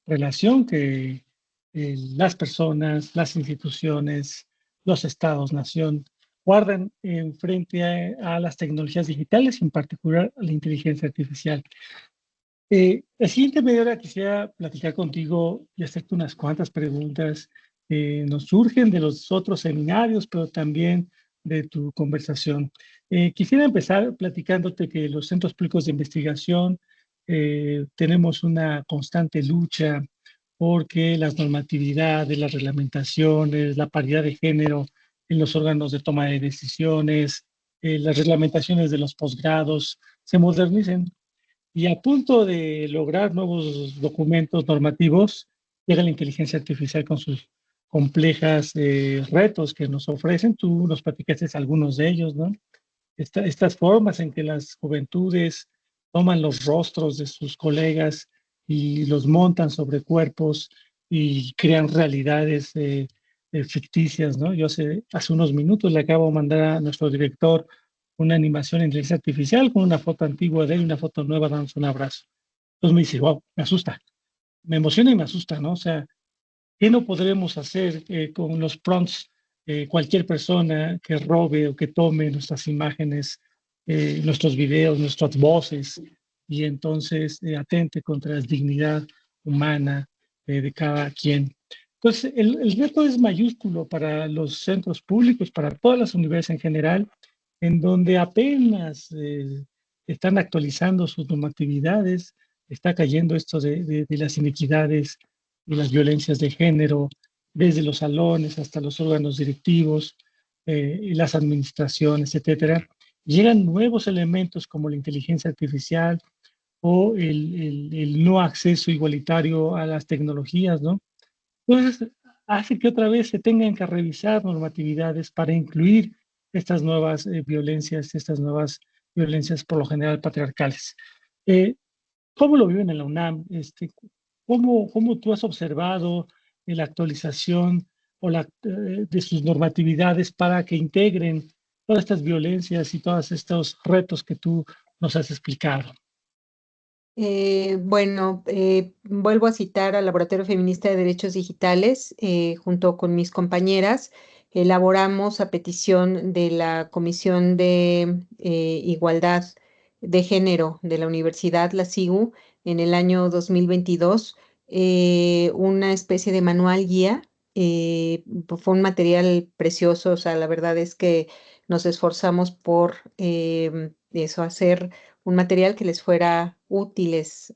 relación que las personas, las instituciones, los estados, nación guardan en frente a las tecnologías digitales, en particular a la inteligencia artificial. La siguiente media hora quisiera platicar contigo y hacerte unas cuantas preguntas que nos surgen de los otros seminarios, pero también de tu conversación. Quisiera empezar platicándote que los centros públicos de investigación tenemos una constante lucha porque las normatividades, las reglamentaciones, la paridad de género en los órganos de toma de decisiones, las reglamentaciones de los posgrados se modernicen. Y a punto de lograr nuevos documentos normativos, llega la inteligencia artificial con sus complejas retos que nos ofrecen. Tú nos platicaste algunos de ellos, ¿no? Estas formas en que las juventudes toman los rostros de sus colegas y los montan sobre cuerpos y crean realidades ficticias, ¿no? Yo hace unos minutos le acabo de mandar a nuestro director una animación en inteligencia artificial con una foto antigua de él y una foto nueva dándose un abrazo. Entonces me dice, wow, me asusta, me emociona y me asusta, ¿no? O sea, ¿qué no podremos hacer con los prompts? Cualquier persona que robe o que tome nuestras imágenes, nuestros videos, nuestras voces, y entonces atente contra la dignidad humana de cada quien. Entonces, el reto es mayúsculo para los centros públicos, para todas las universidades en general, en donde apenas están actualizando sus normatividades, está cayendo esto de las inequidades y las violencias de género, desde los salones hasta los órganos directivos y las administraciones, etcétera. Llegan nuevos elementos como la inteligencia artificial o el no acceso igualitario a las tecnologías, ¿no? Entonces, hace que otra vez se tengan que revisar normatividades para incluir estas nuevas violencias, estas nuevas violencias por lo general patriarcales. Eh, ¿Cómo lo viven en la UNAM? ¿Cómo tú has observado la actualización o de sus normatividades para que integren todas estas violencias y todos estos retos que tú nos has explicado? Bueno, vuelvo a citar al Laboratorio Feminista de Derechos Digitales, junto con mis compañeras, elaboramos a petición de la Comisión de Igualdad de Género de la Universidad, la SIGU, en el año 2022, una especie de manual guía. Fue un material precioso, o sea, la verdad es que nos esforzamos por eso, hacer un material que les fuera útiles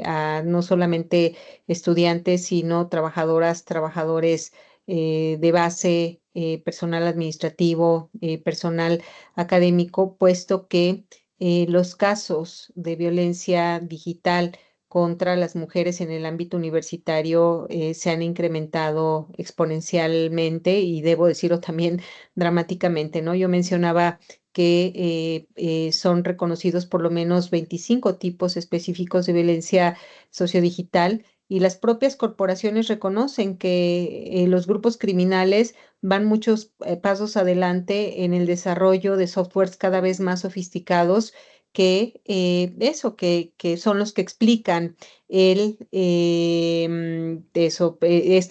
a no solamente estudiantes, sino trabajadoras, trabajadores de base, personal administrativo, personal académico, puesto que los casos de violencia digital contra las mujeres en el ámbito universitario se han incrementado exponencialmente y debo decirlo también dramáticamente, ¿no? Yo mencionaba que son reconocidos por lo menos 25 tipos específicos de violencia sociodigital y las propias corporaciones reconocen que los grupos criminales van muchos pasos adelante en el desarrollo de softwares cada vez más sofisticados que son los que explican este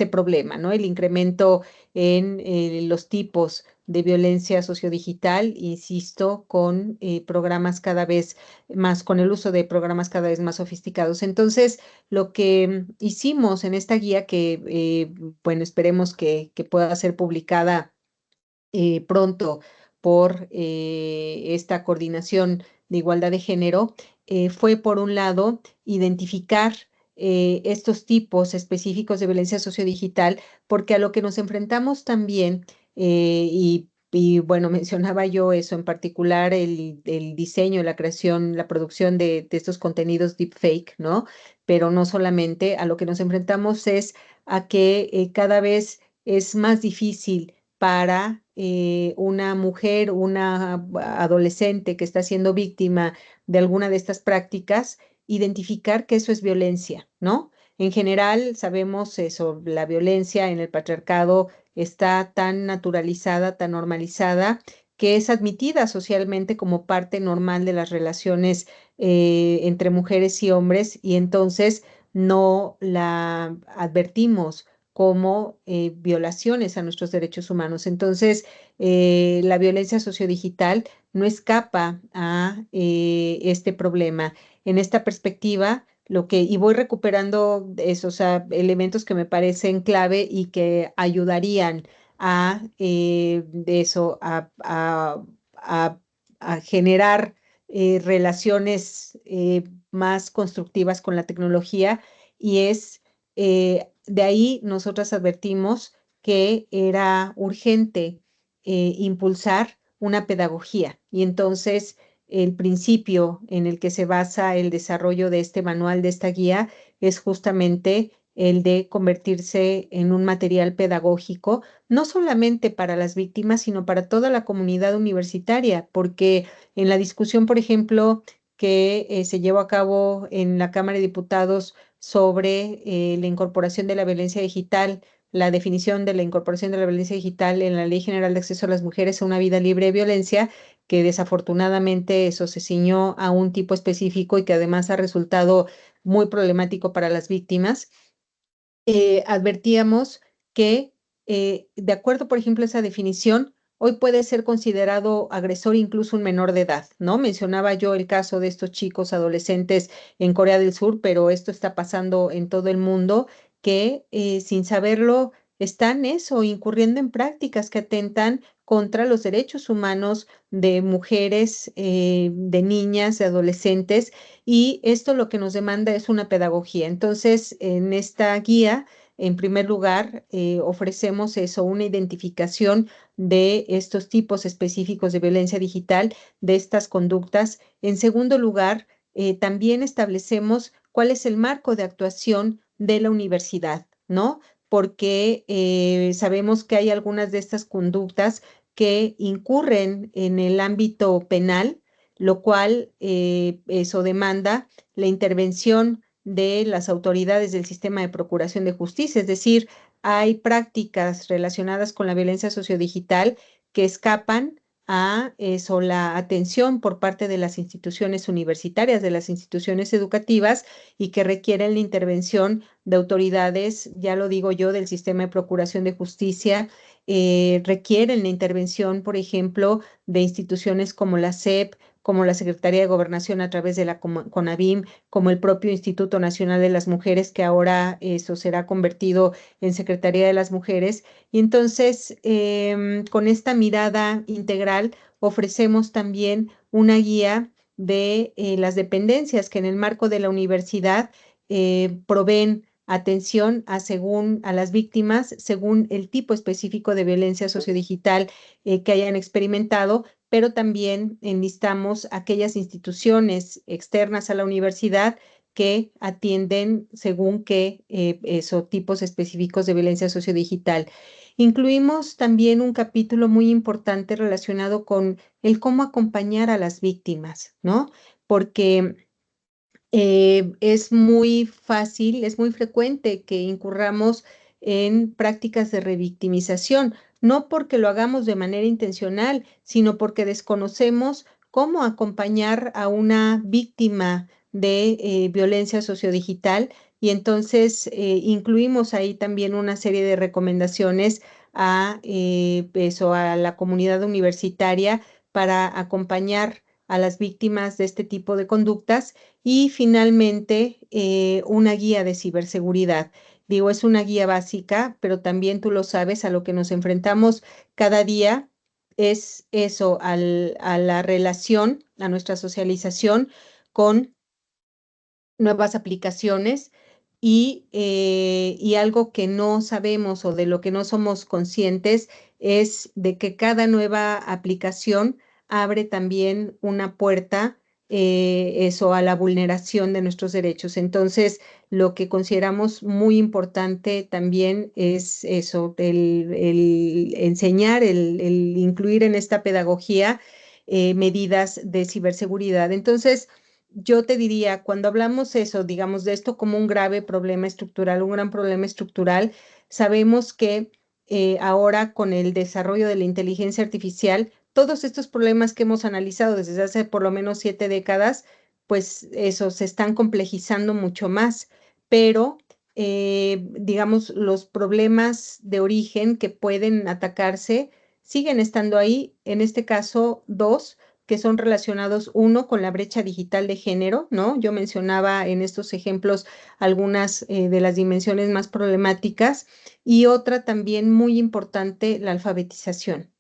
problema, ¿no? El incremento en los tipos de violencia sociodigital, insisto, con programas cada vez más, con el uso de programas cada vez más sofisticados. Entonces, lo que hicimos en esta guía, que bueno, esperemos que pueda ser publicada pronto por esta coordinación de igualdad de género, fue por un lado identificar estos tipos específicos de violencia sociodigital, porque a lo que nos enfrentamos también, bueno, mencionaba yo eso, en particular el diseño, la creación, la producción de estos contenidos deepfake, ¿no? Pero no solamente, a lo que nos enfrentamos es a que cada vez es más difícil para una mujer, una adolescente que está siendo víctima de alguna de estas prácticas, identificar que eso es violencia, ¿no? En general, sabemos eso, la violencia en el patriarcado está tan naturalizada, tan normalizada, que es admitida socialmente como parte normal de las relaciones entre mujeres y hombres, y entonces no la advertimos como violaciones a nuestros derechos humanos. Entonces, la violencia sociodigital no escapa a este problema. En esta perspectiva, y voy recuperando esos elementos que me parecen clave y que ayudarían a a, a generar relaciones más constructivas con la tecnología, y es de ahí nosotras advertimos que era urgente impulsar una pedagogía, y entonces el principio en el que se basa el desarrollo de este manual, de esta guía, es justamente el de convertirse en un material pedagógico, no solamente para las víctimas, sino para toda la comunidad universitaria, porque en la discusión, por ejemplo, que se llevó a cabo en la Cámara de Diputados sobre la incorporación de la violencia digital, la definición de la incorporación de la violencia digital en la Ley General de Acceso a las Mujeres a una vida libre de violencia, que desafortunadamente eso se ciñó a un tipo específico y que además ha resultado muy problemático para las víctimas. Advertíamos que, de acuerdo, por ejemplo, a esa definición, hoy puede ser considerado agresor incluso un menor de edad, ¿no? Mencionaba yo el caso de estos chicos adolescentes en Corea del Sur, pero esto está pasando en todo el mundo, que sin saberlo están eso, incurriendo en prácticas que atentan contra los derechos humanos de mujeres, de niñas, de adolescentes, y esto lo que nos demanda es una pedagogía. Entonces, en esta guía, en primer lugar, ofrecemos eso, una identificación de estos tipos específicos de violencia digital, de estas conductas. En segundo lugar, también establecemos cuál es el marco de actuación de la universidad, ¿no? Porque sabemos que hay algunas de estas conductas que incurren en el ámbito penal, lo cual eso demanda la intervención de las autoridades del sistema de procuración de justicia. Es decir, hay prácticas relacionadas con la violencia sociodigital que escapan a eso, la atención por parte de las instituciones universitarias, de las instituciones educativas, y que requieren la intervención de autoridades, ya lo digo yo, del sistema de procuración de justicia, requieren la intervención, por ejemplo, de instituciones como la SEP, como la Secretaría de Gobernación a través de la CONAVIM, como el propio Instituto Nacional de las Mujeres, que ahora eso será convertido en Secretaría de las Mujeres. Y entonces, con esta mirada integral, ofrecemos también una guía de las dependencias que en el marco de la universidad proveen atención a las víctimas según el tipo específico de violencia sociodigital que hayan experimentado, pero también enlistamos aquellas instituciones externas a la universidad que atienden según qué esos tipos específicos de violencia sociodigital. Incluimos también un capítulo muy importante relacionado con el cómo acompañar a las víctimas, ¿no? Porque es muy fácil, es muy frecuente que incurramos en prácticas de revictimización, no porque lo hagamos de manera intencional, sino porque desconocemos cómo acompañar a una víctima de violencia sociodigital, y entonces incluimos ahí también una serie de recomendaciones a la comunidad universitaria para acompañar a las víctimas de este tipo de conductas. Y finalmente, una guía de ciberseguridad. Digo, es una guía básica, pero también tú lo sabes, a lo que nos enfrentamos cada día es eso, a la relación, a nuestra socialización con nuevas aplicaciones, y algo que no sabemos o de lo que no somos conscientes es de que cada nueva aplicación abre también una puerta, eso, a la vulneración de nuestros derechos. Entonces, lo que consideramos muy importante también es eso, el enseñar, el incluir en esta pedagogía medidas de ciberseguridad. Entonces, yo te diría, cuando hablamos eso, digamos, de esto como un grave problema estructural, un gran problema estructural, sabemos que ahora con el desarrollo de la inteligencia artificial, todos estos problemas que hemos analizado desde hace por lo menos 7 décadas, pues eso, se están complejizando mucho más, pero digamos, los problemas de origen que pueden atacarse siguen estando ahí, en este caso, dos que son relacionados, uno, con la brecha digital de género, ¿no? Yo mencionaba en estos ejemplos algunas de las dimensiones más problemáticas, y otra también muy importante, la alfabetización.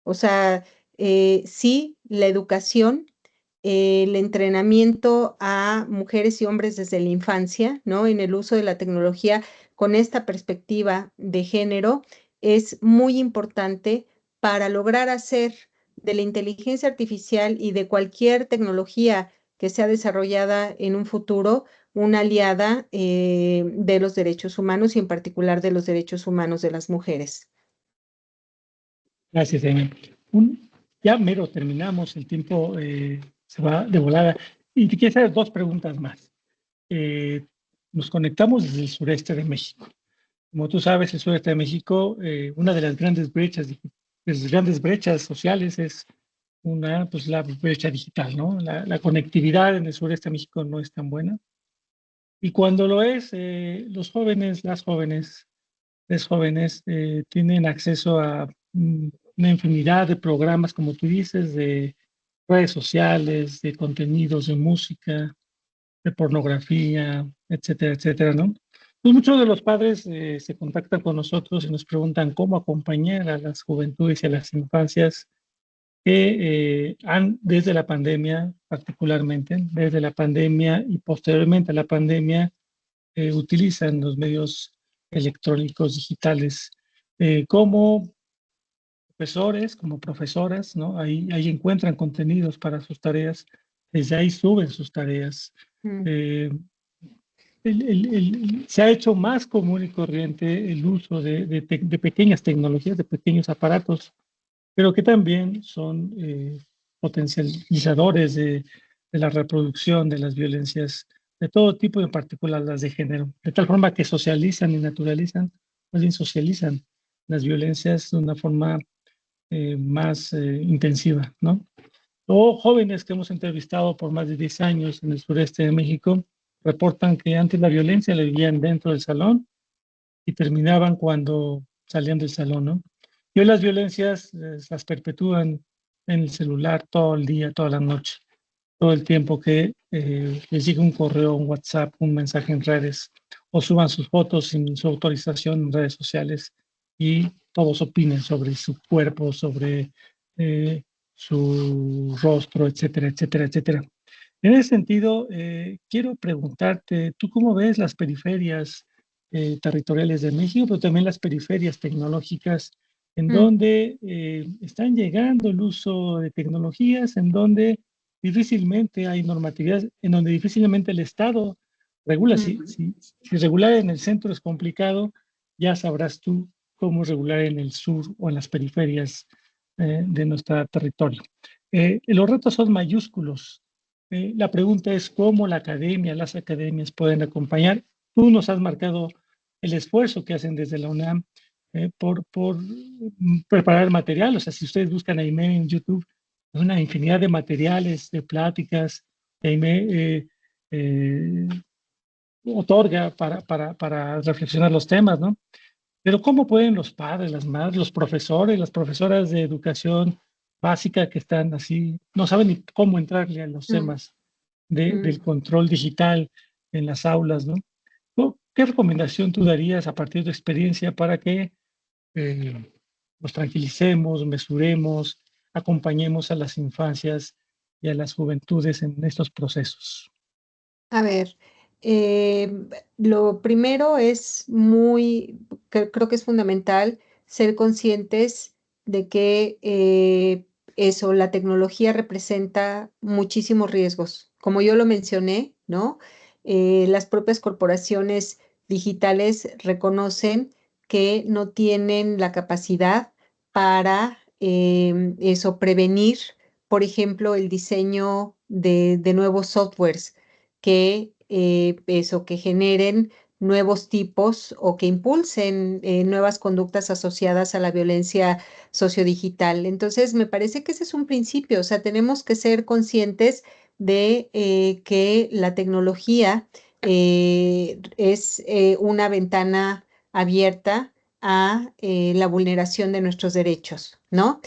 O sea, sí, la educación, el entrenamiento a mujeres y hombres desde la infancia, ¿no? En el uso de la tecnología con esta perspectiva de género es muy importante para lograr hacer de la inteligencia artificial y de cualquier tecnología que sea desarrollada en un futuro una aliada de los derechos humanos y en particular de los derechos humanos de las mujeres. Gracias, Amy. Ya mero terminamos, el tiempo se va de volada. Y te quiero hacer dos preguntas más. Nos conectamos desde el sureste de México. Como tú sabes, el sureste de México, una de las grandes brechas sociales es pues, la brecha digital, ¿no? La conectividad en el sureste de México no es tan buena. Y cuando lo es, los jóvenes, las jóvenes, los jóvenes tienen acceso a una infinidad de programas, como tú dices, de redes sociales, de contenidos, de música, de pornografía, etcétera, etcétera, ¿no? Pues muchos de los padres se contactan con nosotros y nos preguntan cómo acompañar a las juventudes y a las infancias que han, desde la pandemia, particularmente, desde la pandemia y posteriormente a la pandemia, utilizan los medios electrónicos digitales como profesores, como profesoras, ¿no? Ahí encuentran contenidos para sus tareas, desde ahí suben sus tareas. Mm. Eh, se ha hecho más común y corriente el uso de pequeñas tecnologías, de pequeños aparatos, pero que también son potencializadores de la reproducción de las violencias de todo tipo, en particular las de género, de tal forma que socializan y naturalizan, más bien socializan las violencias de una forma más intensiva, ¿no? O jóvenes que hemos entrevistado por más de 10 años en el sureste de México reportan que antes la violencia la vivían dentro del salón y terminaban cuando salían del salón, ¿no? Y hoy las violencias las perpetúan en el celular todo el día, toda la noche, todo el tiempo que les llegue un correo, un WhatsApp, un mensaje en redes, o suban sus fotos sin su autorización en redes sociales y todos opinen sobre su cuerpo, sobre su rostro, etcétera, etcétera, etcétera. En ese sentido, quiero preguntarte, ¿tú cómo ves las periferias territoriales de México, pero también las periferias tecnológicas, en donde están llegando el uso de tecnologías, en donde difícilmente hay normatividad, en donde difícilmente el Estado regula? Si regular en el centro es complicado, ya sabrás tú cómo regular en el sur o en las periferias de nuestro territorio. Los retos son mayúsculos. La pregunta es cómo la academia, las academias pueden acompañar. Tú nos has marcado el esfuerzo que hacen desde la UNAM por preparar material. O sea, si ustedes buscan a IME en YouTube, hay una infinidad de materiales, de pláticas que IME otorga para reflexionar los temas, ¿no? Pero ¿cómo pueden los padres, las madres, los profesores, las profesoras de educación básica que están así, no saben ni cómo entrarle a los temas del control digital en las aulas, ¿no? ¿Qué recomendación tú darías a partir de tu experiencia para que nos tranquilicemos, mesuremos, acompañemos a las infancias y a las juventudes en estos procesos? A ver, lo primero es creo que es fundamental ser conscientes de que la tecnología representa muchísimos riesgos. Como yo lo mencioné, ¿no? Las propias corporaciones digitales reconocen que no tienen la capacidad para prevenir, por ejemplo, el diseño de nuevos softwares que generen nuevos tipos o que impulsen nuevas conductas asociadas a la violencia sociodigital. Entonces, me parece que ese es un principio, o sea, tenemos que ser conscientes de que la tecnología es una ventana abierta a la vulneración de nuestros derechos, ¿no?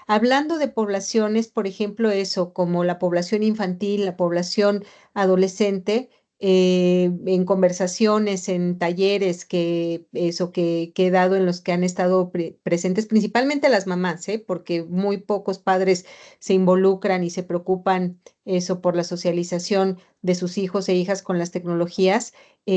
Hablando de poblaciones, por ejemplo, eso, como la población infantil, la población adolescente, en conversaciones, en talleres que he dado en los que han estado presentes, principalmente las mamás, porque muy pocos padres se involucran y se preocupan por la socialización de sus hijos e hijas con las tecnologías. Lo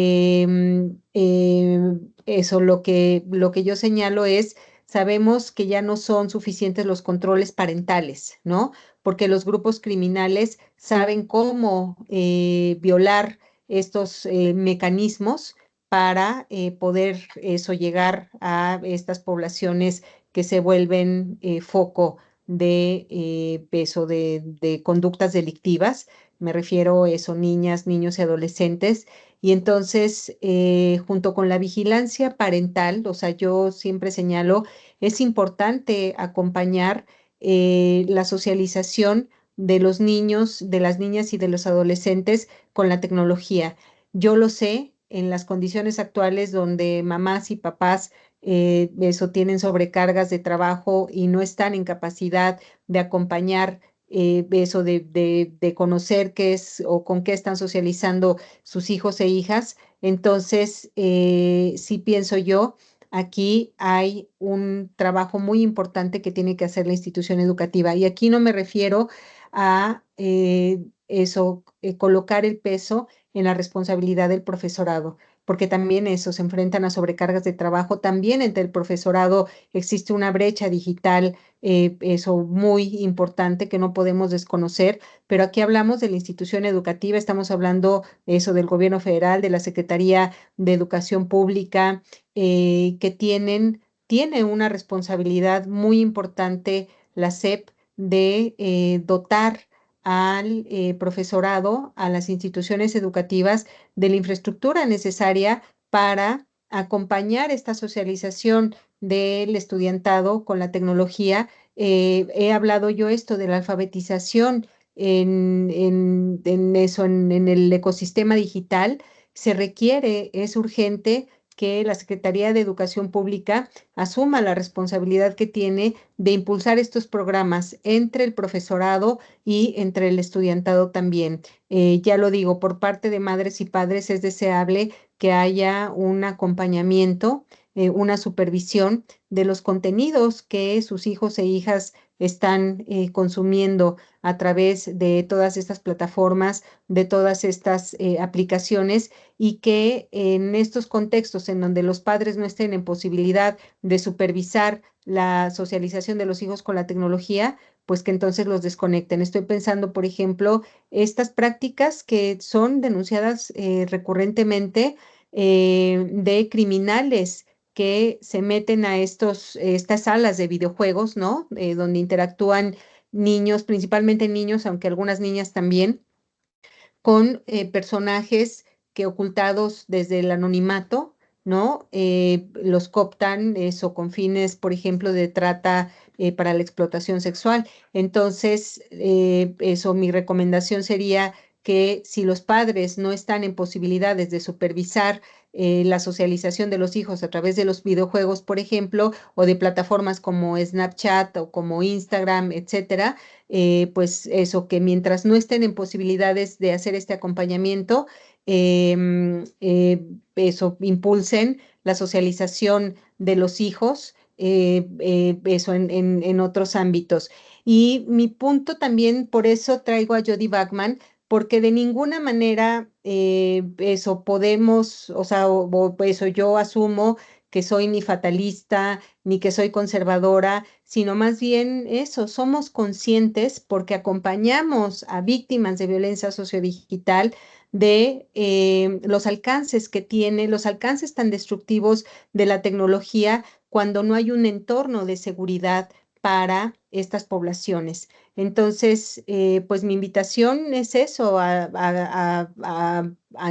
que yo señalo es sabemos que ya no son suficientes los controles parentales, ¿no? Porque los grupos criminales saben cómo violar estos mecanismos para poder eso llegar a estas poblaciones que se vuelven foco de eso de conductas delictivas. Me refiero a eso, niñas, niños y adolescentes. Y entonces, junto con la vigilancia parental, o sea, yo siempre señalo, es importante acompañar la socialización de los niños, de las niñas y de los adolescentes con la tecnología. Yo lo sé en las condiciones actuales donde mamás y papás eso tienen sobrecargas de trabajo y no están en capacidad de acompañar eso de conocer qué es o con qué están socializando sus hijos e hijas. Entonces, sí pienso yo, aquí hay un trabajo muy importante que tiene que hacer la institución educativa. Y aquí no me refiero a eso, colocar el peso en la responsabilidad del profesorado, porque también eso se enfrentan a sobrecargas de trabajo. También entre el profesorado existe una brecha digital, eso muy importante que no podemos desconocer, pero aquí hablamos de la institución educativa, estamos hablando eso del gobierno federal, de la Secretaría de Educación Pública, que tiene una responsabilidad muy importante la SEP de dotar al profesorado, a las instituciones educativas de la infraestructura necesaria para acompañar esta socialización del estudiantado con la tecnología. He hablado yo esto de la alfabetización en eso, en el ecosistema digital. Se requiere, es urgente que la Secretaría de Educación Pública asuma la responsabilidad que tiene de impulsar estos programas entre el profesorado y entre el estudiantado también. Ya lo digo, por parte de madres y padres es deseable que haya un acompañamiento, una supervisión de los contenidos que sus hijos e hijas están consumiendo a través de todas estas plataformas, de todas estas aplicaciones, y que en estos contextos en donde los padres no estén en posibilidad de supervisar la socialización de los hijos con la tecnología, pues que entonces los desconecten. Estoy pensando, por ejemplo, estas prácticas que son denunciadas recurrentemente de criminales que se meten a estas salas de videojuegos, ¿no? Donde interactúan niños, principalmente niños, aunque algunas niñas también, con personajes que ocultados desde el anonimato, ¿no? Los cooptan eso con fines, por ejemplo, de trata para la explotación sexual. Entonces, eso, mi recomendación sería que si los padres no están en posibilidades de supervisar la socialización de los hijos a través de los videojuegos, por ejemplo, o de plataformas como Snapchat o como Instagram, etcétera, pues eso, que mientras no estén en posibilidades de hacer este acompañamiento, eso, impulsen la socialización de los hijos, eso en otros ámbitos. Y mi punto también, por eso traigo a Jody Bachman, porque de ninguna manera eso podemos, o sea, eso yo asumo que soy ni fatalista, ni que soy conservadora, sino más bien eso, somos conscientes porque acompañamos a víctimas de violencia sociodigital de los alcances que tiene, los alcances tan destructivos de la tecnología cuando no hay un entorno de seguridad para estas poblaciones. Entonces, pues mi invitación es eso, a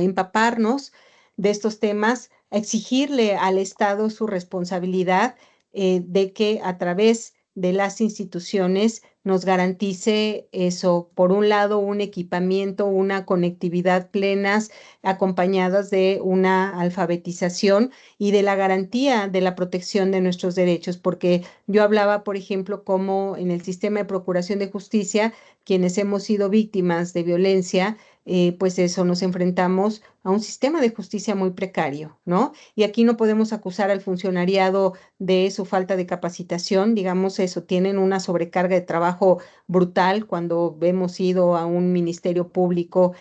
empaparnos de estos temas, a exigirle al Estado su responsabilidad de que a través de las instituciones nos garantice eso, por un lado, un equipamiento, una conectividad plenas, acompañadas de una alfabetización y de la garantía de la protección de nuestros derechos, porque yo hablaba, por ejemplo, como en el sistema de procuración de justicia, quienes hemos sido víctimas de violencia, pues eso, nos enfrentamos a un sistema de justicia muy precario, ¿no? Y aquí no podemos acusar al funcionariado de su falta de capacitación, digamos eso, tienen una sobrecarga de trabajo brutal cuando hemos ido a un ministerio público,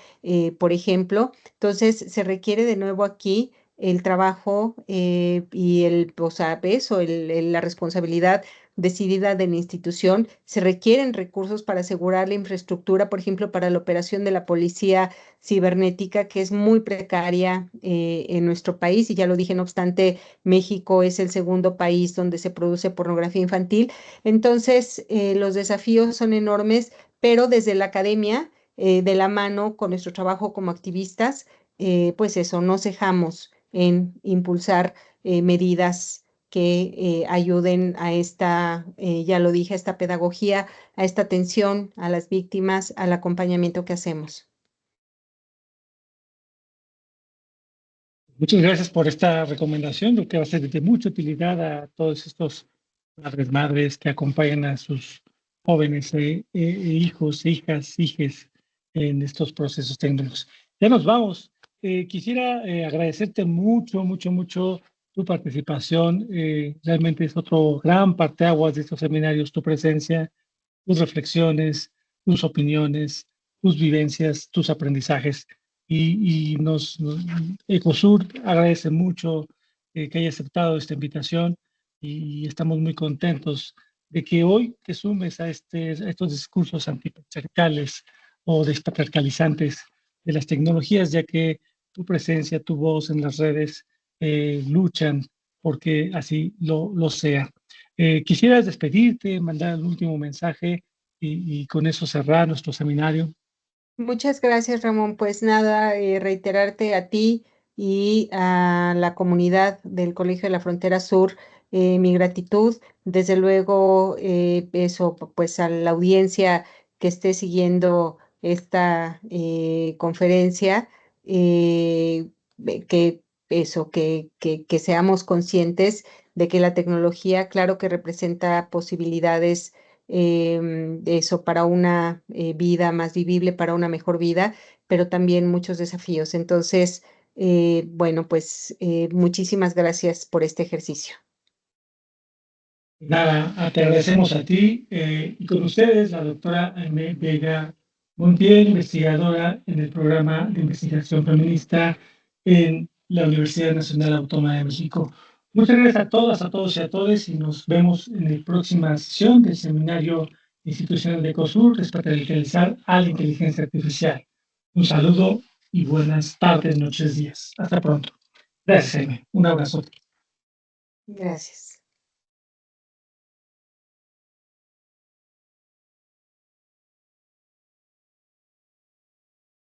por ejemplo. Entonces, se requiere de nuevo aquí el trabajo y o sea, eso, la responsabilidad decidida de la institución. Se requieren recursos para asegurar la infraestructura, por ejemplo, para la operación de la policía cibernética, que es muy precaria en nuestro país. Y ya lo dije, no obstante, México es el segundo país donde se produce pornografía infantil. Entonces, los desafíos son enormes, pero desde la academia, de la mano con nuestro trabajo como activistas, pues eso, no cejamos en impulsar medidas que ayuden a esta, ya lo dije, a esta pedagogía, a esta atención a las víctimas, al acompañamiento que hacemos. Muchas gracias por esta recomendación, lo que va a ser de mucha utilidad a todos estos padres, madres que acompañan a sus jóvenes, hijos, hijas, hijes en estos procesos técnicos. Ya nos vamos. Quisiera agradecerte mucho, mucho, mucho tu participación. Realmente es otro gran parteaguas de estos seminarios, tu presencia, tus reflexiones, tus opiniones, tus vivencias, tus aprendizajes. Ecosur agradece mucho que haya aceptado esta invitación y estamos muy contentos de que hoy te sumes a estos discursos antipatriarcales o despatriarcalizantes de las tecnologías, ya que tu presencia, tu voz en las redes luchan porque así lo sea. ¿Quisieras despedirte, mandar el último mensaje y con eso cerrar nuestro seminario? Muchas gracias, Ramón. Pues nada, reiterarte a ti y a la comunidad del Colegio de la Frontera Sur mi gratitud. Desde luego, eso, pues a la audiencia que esté siguiendo esta conferencia, que eso, que seamos conscientes de que la tecnología, claro que representa posibilidades eso para una vida más vivible, para una mejor vida, pero también muchos desafíos. Entonces, bueno, pues muchísimas gracias por este ejercicio. Nada, te agradecemos a ti y con ustedes la doctora Aimee Vega Montiel, investigadora en el programa de investigación feminista en la Universidad Nacional Autónoma de México. Muchas gracias a todas, a todos y a todas y nos vemos en la próxima sesión del Seminario Institucional de Ecosur, Despatriarcalizar a la Inteligencia Artificial. Un saludo y buenas tardes, noches, días. Hasta pronto. Gracias, Aimee. Un abrazo. Gracias.